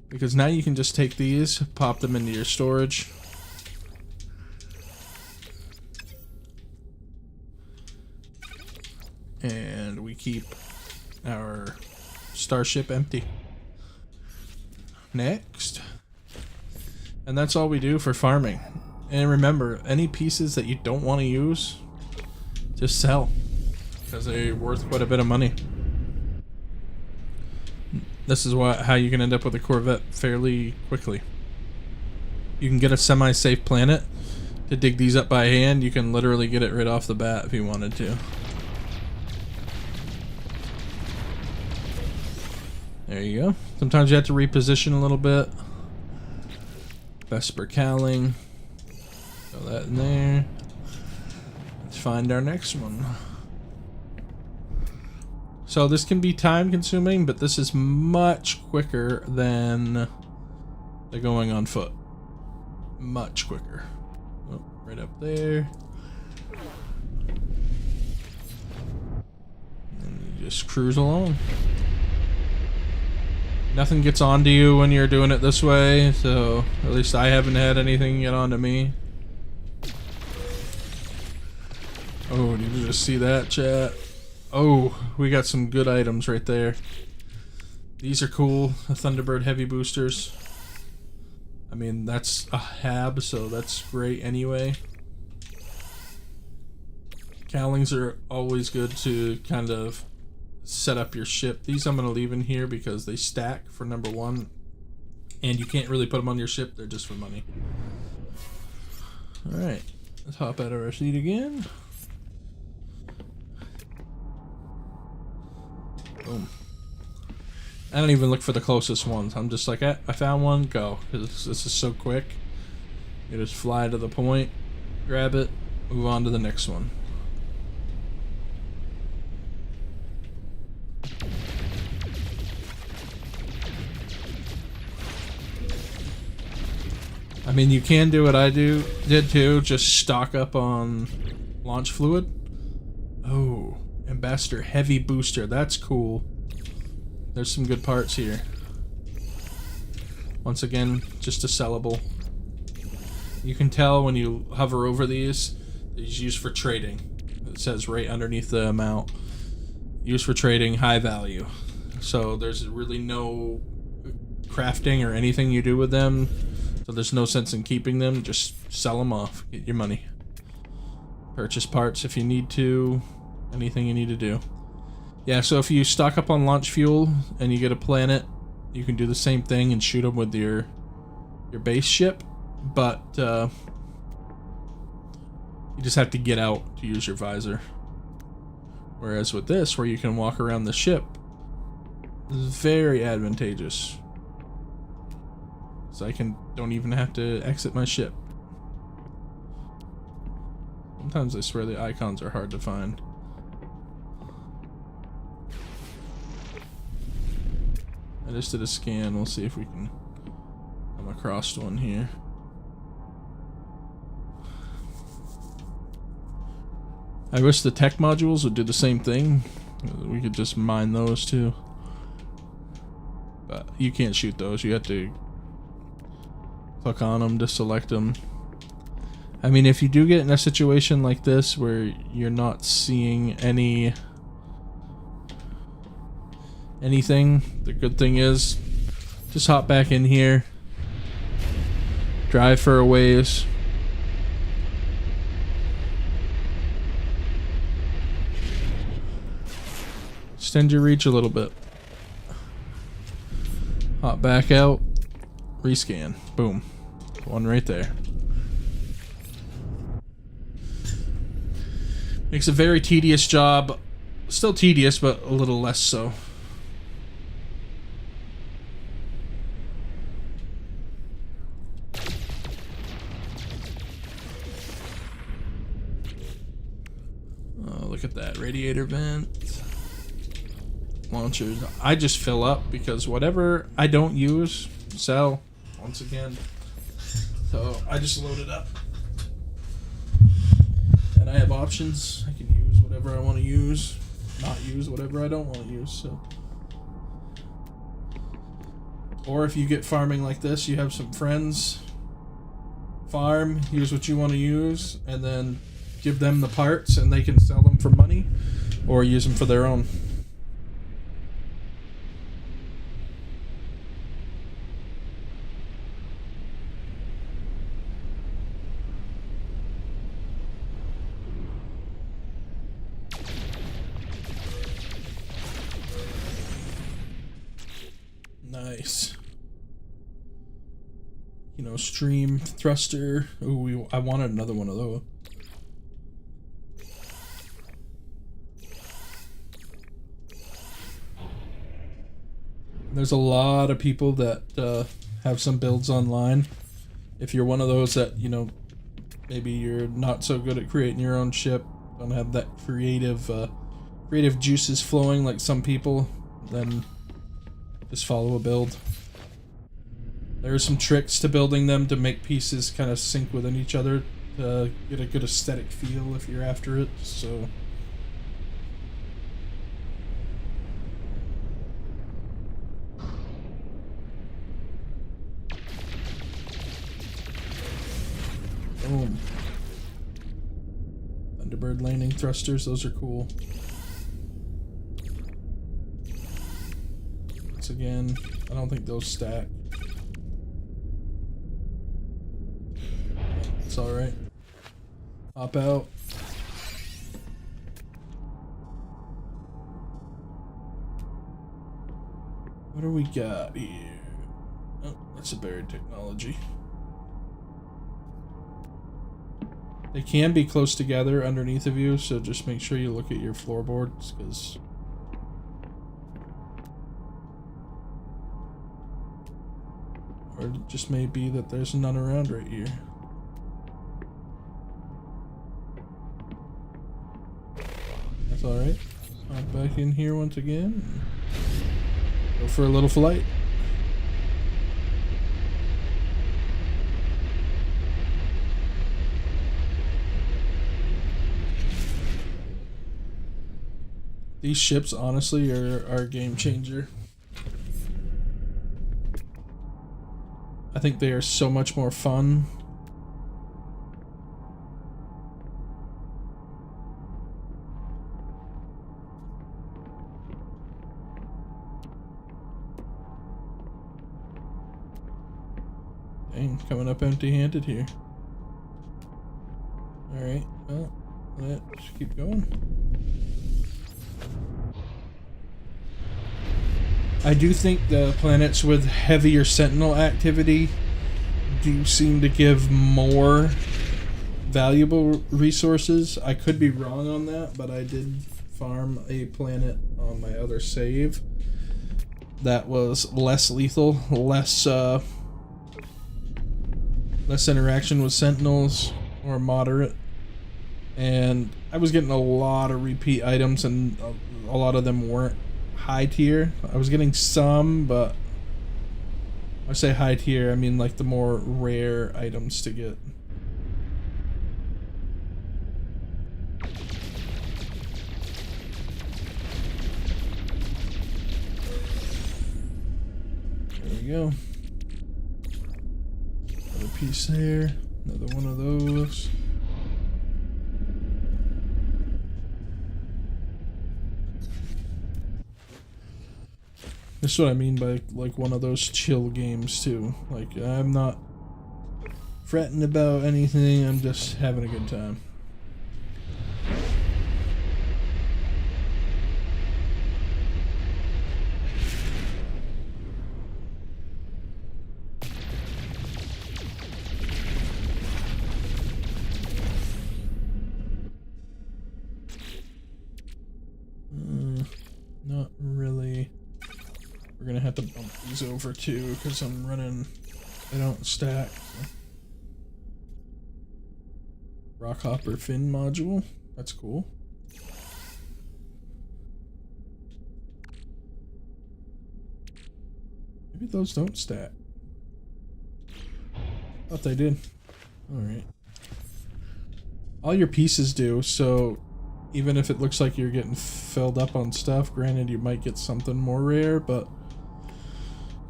Because now you can just take these, pop them into your storage. And we keep our starship empty. Next. And that's all we do for farming. And remember, any pieces that you don't want to use, just sell. Because they're worth quite a bit of money. This is how you can end up with a Corvette fairly quickly. You can get a semi-safe planet to dig these up by hand. You can literally get it right off the bat if you wanted to. There you go. Sometimes you have to reposition a little bit. Vesper Cowling. Throw that in there. Let's find our next one. So this can be time consuming, but this is much quicker than the going on foot. Much quicker. Oh, right up there. And you just cruise along. Nothing gets onto you when you're doing it this way, so at least I haven't had anything get onto me. Oh, did you just see that, chat? Oh, we got some good items right there. These are cool. The Thunderbird heavy boosters. I mean, that's a HAB, so that's great anyway. Cowlings are always good to kind of set up your ship. These I'm going to leave in here because they stack for number one. And you can't really put them on your ship. They're just for money. Alright. Let's hop out of our seat again. Boom. I don't even look for the closest ones. I'm just like, I found one, go. Because this is so quick. You just fly to the point, grab it, move on to the next one. I mean, you can do what I did too, just stock up on launch fluid. Oh. Ambassador heavy booster, that's cool. There's some good parts here. Once again, just a sellable. You can tell when you hover over these used for trading. It says right underneath the amount. Used for trading, high value. So there's really no crafting or anything you do with them. So there's no sense in keeping them. Just sell them off. Get your money. Purchase parts if you need to. Anything you need to do. Yeah, so if you stock up on launch fuel and you get a planet, you can do the same thing and shoot them with your base ship. But you just have to get out to use your visor. Whereas with this, where you can walk around the ship, is very advantageous. So I don't even have to exit my ship. Sometimes I swear the icons are hard to find. I just did a scan. We'll see if we can come across one here. I wish the tech modules would do the same thing. We could just mine those too. But you can't shoot those. You have to click on them to select them. I mean, if you do get in a situation like this where you're not seeing anything, the good thing is just hop back in here, drive for a ways, extend your reach a little bit, hop back out, rescan, boom, one right there. Makes a very tedious job, still tedious but a little less so. Look at that radiator vent, launchers. I just fill up because whatever I don't use, sell once again. So I just load it up, and I have options. I can use whatever I want to use, not use whatever I don't want to use. So, or if you get farming like this, you have some friends. Farm, use what you want to use, and then give them the parts and they can sell them for money or use them for their own. Nice. You know, stream thruster. Ooh, I wanted another one of those. There's a lot of people that have some builds online. If you're one of those that, you know, maybe you're not so good at creating your own ship, don't have that creative juices flowing like some people, then just follow a build. There are some tricks to building them to make pieces kind of sync within each other to get a good aesthetic feel if you're after it, so... Boom. Thunderbird landing thrusters, those are cool. Once again, I don't think those stack. It's alright. Hop out. What do we got here? Oh, that's a buried technology. They can be close together underneath of you, so just make sure you look at your floorboards, because or it just may be that there's none around right here. That's alright. Hop back in here once again. Go for a little flight. These ships, honestly, are a game changer. I think they are so much more fun Dang, coming up empty-handed here. Alright, well, let's keep going. I do think the planets with heavier sentinel activity do seem to give more valuable resources. I could be wrong on that, but I did farm a planet on my other save that was less lethal, less interaction with sentinels, or moderate, and I was getting a lot of repeat items, and a lot of them weren't high tier. I was getting some, but when I say high tier, I mean like the more rare items to get. There we go. Another piece there. Another one of those. That's what I mean by like one of those chill games too. Like I'm not fretting about anything, I'm just having a good time. Not really. We're gonna have to bump these over too, because I'm running. They don't stack. Rockhopper fin module. That's cool. Maybe those don't stack. Thought they did. Alright. All your pieces do, so even if it looks like you're getting filled up on stuff, granted you might get something more rare, but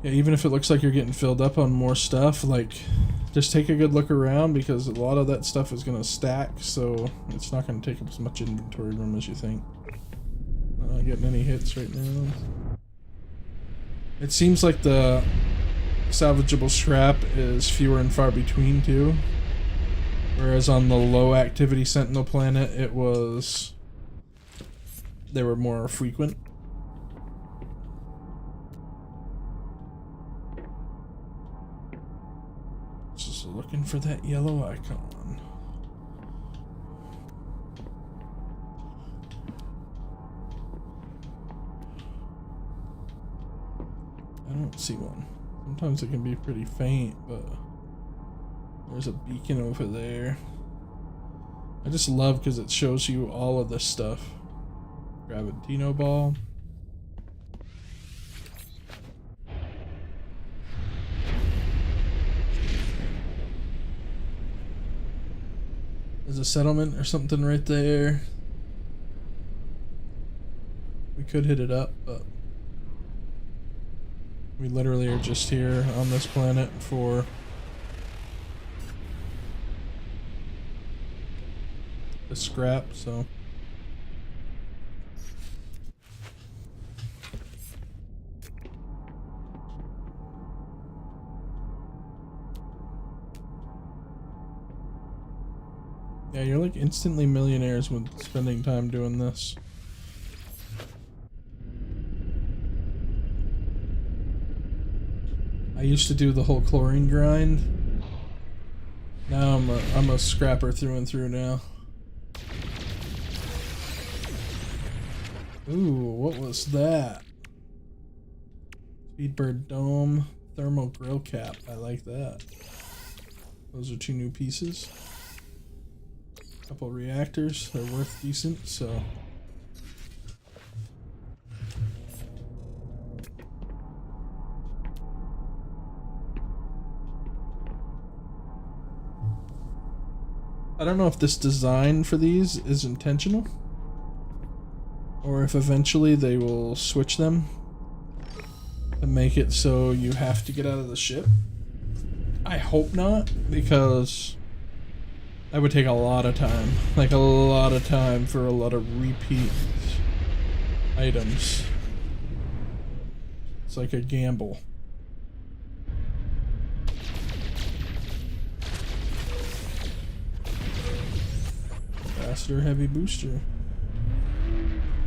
yeah, even if it looks like you're getting filled up on more stuff, like, just take a good look around, because a lot of that stuff is going to stack, so it's not going to take up as much inventory room as you think. Not getting any hits right now. It seems like the salvageable scrap is fewer and far between too. Whereas on the low activity Sentinel planet, they were more frequent. Just looking for that yellow icon. I don't see one. Sometimes it can be pretty faint, but there's a beacon over there. I just love because it shows you all of this stuff. Gravitino ball. There's a settlement or something right there. We could hit it up, but we literally are just here on this planet for the scrap, so yeah, you're like instantly millionaires with spending time doing this. I used to do the whole chlorine grind. Now I'm a scrapper through and through now. Ooh, what was that? Speedbird dome, thermal grill cap. I like that. Those are 2 new pieces. Couple reactors. They're worth decent, so. I don't know if this design for these is intentional, or if eventually they will switch them to make it so you have to get out of the ship. I hope not, because that would take a lot of time. Like a lot of time for a lot of repeat items. It's like a gamble. capacitor, heavy booster.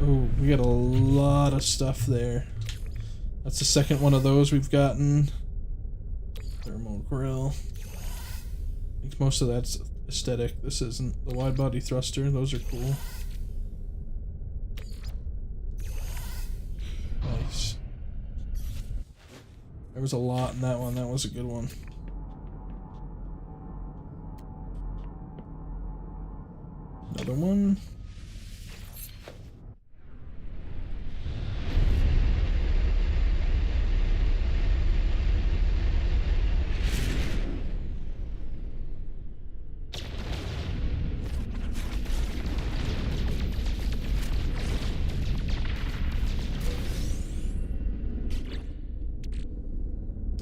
Oh, we got a lot of stuff there. That's the second one of those we've gotten. Thermal grill. I think most of that's aesthetic. This isn't. The wide body thruster, those are cool. Nice. There was a lot in that one. That was a good one. Another one.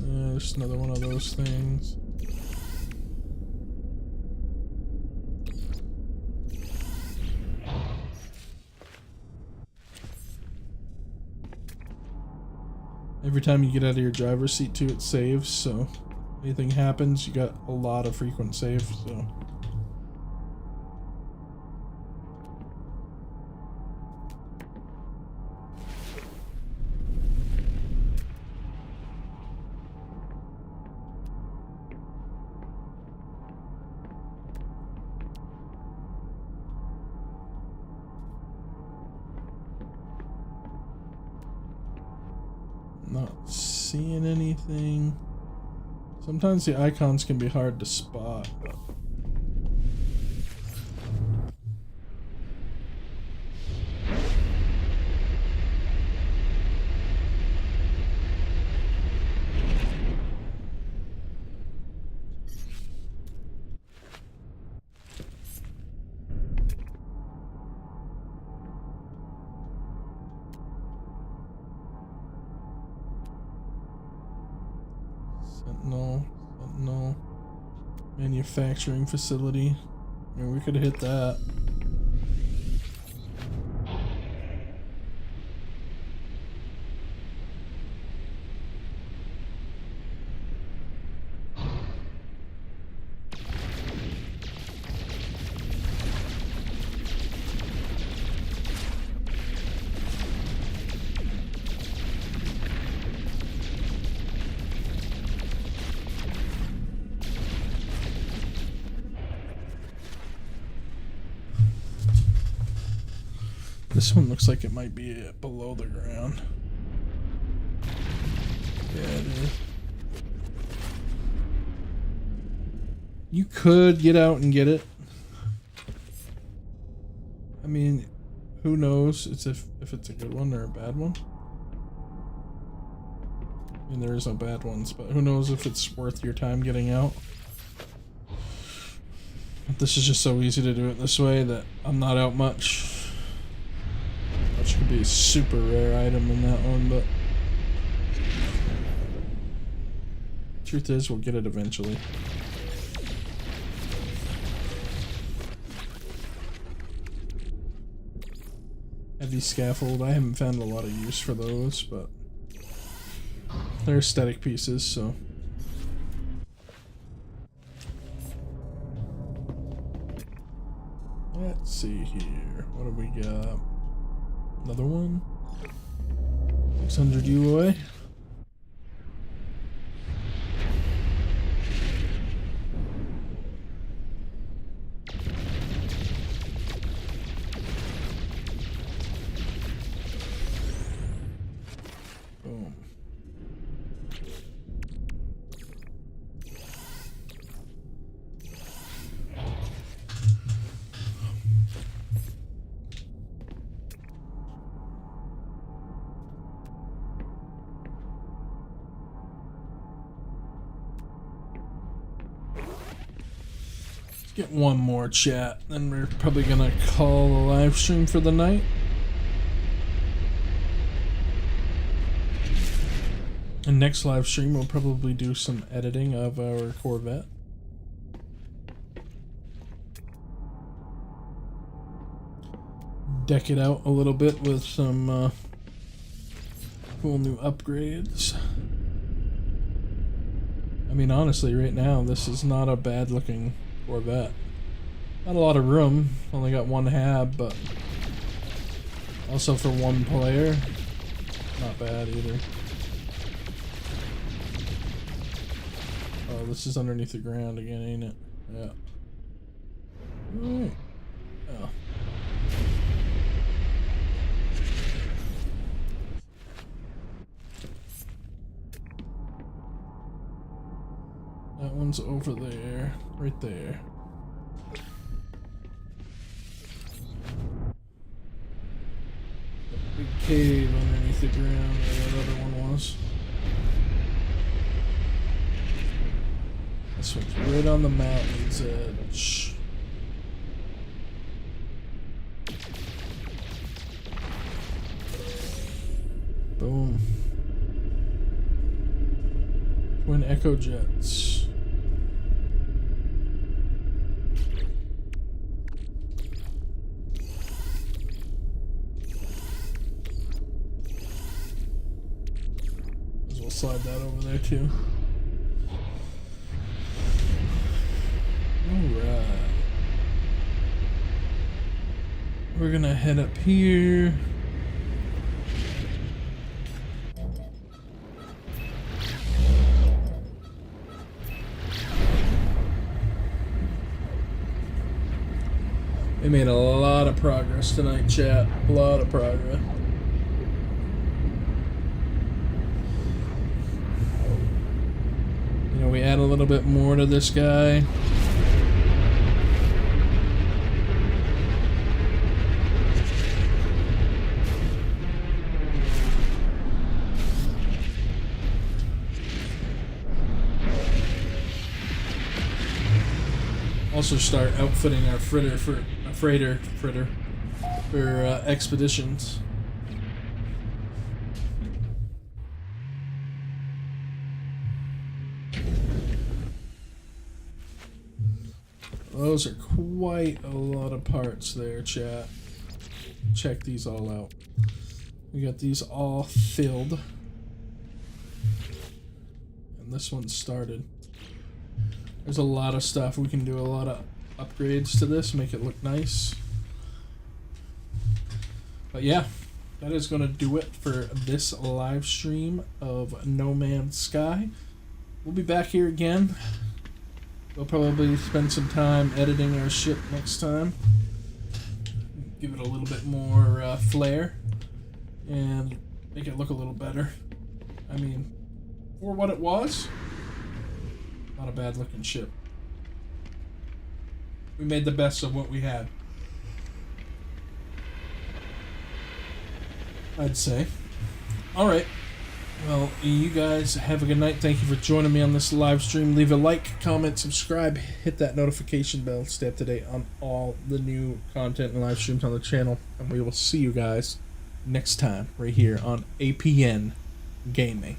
There's another one of those things. Every time you get out of your driver's seat too, it saves, so anything happens, you got a lot of frequent saves, so. Not seeing anything. Sometimes the icons can be hard to spot, but Sentinel manufacturing facility. I mean, we could have hit that. This one looks like it might be below the ground. Yeah, it is. You could get out and get it. I mean, who knows? It's if it's a good one or a bad one. I mean, there is no bad ones, but who knows if it's worth your time getting out. This is just so easy to do it this way that I'm not out much. Which could be a super rare item in that one, but truth is, we'll get it eventually. Heavy scaffold, I haven't found a lot of use for those, but they're aesthetic pieces, so. Let's see here, what do we got? Another one. 600 UOA. Boom. Get one more chat, then we're probably gonna call the live stream for the night. And next live stream we'll probably do some editing of our Corvette. Deck it out a little bit with some cool new upgrades. I mean, honestly, right now this is not a bad looking Corvette. Not a lot of room. Only got one hab, but also for one player, not bad either. Oh, this is underneath the ground again, ain't it? Yeah. Alright. Oh. That one's over there. Right there. Big cave underneath the ground where that other one was. This one's right on the mountain's edge. Boom. Twin Echo Jets. Might as well slide that over there too. Alright. We're gonna head up here. We made a lot of progress tonight, chat. A lot of progress. You know, we add a little bit more to this guy. Also start outfitting our freighter for expeditions. Those are quite a lot of parts there, chat. Check these all out. We got these all filled. And this one started. There's a lot of stuff. We can do a lot of upgrades to this, make it look nice. But yeah, that is going to do it for this live stream of No Man's Sky. We'll be back here again. We'll probably spend some time editing our ship next time. Give it a little bit more flair and make it look a little better. I mean, for what it was, not a bad looking ship. We made the best of what we had, I'd say. Alright. Well, you guys have a good night. Thank you for joining me on this live stream. Leave a like, comment, subscribe, hit that notification bell. Stay up to date on all the new content and live streams on the channel. And we will see you guys next time right here on APN Gaming.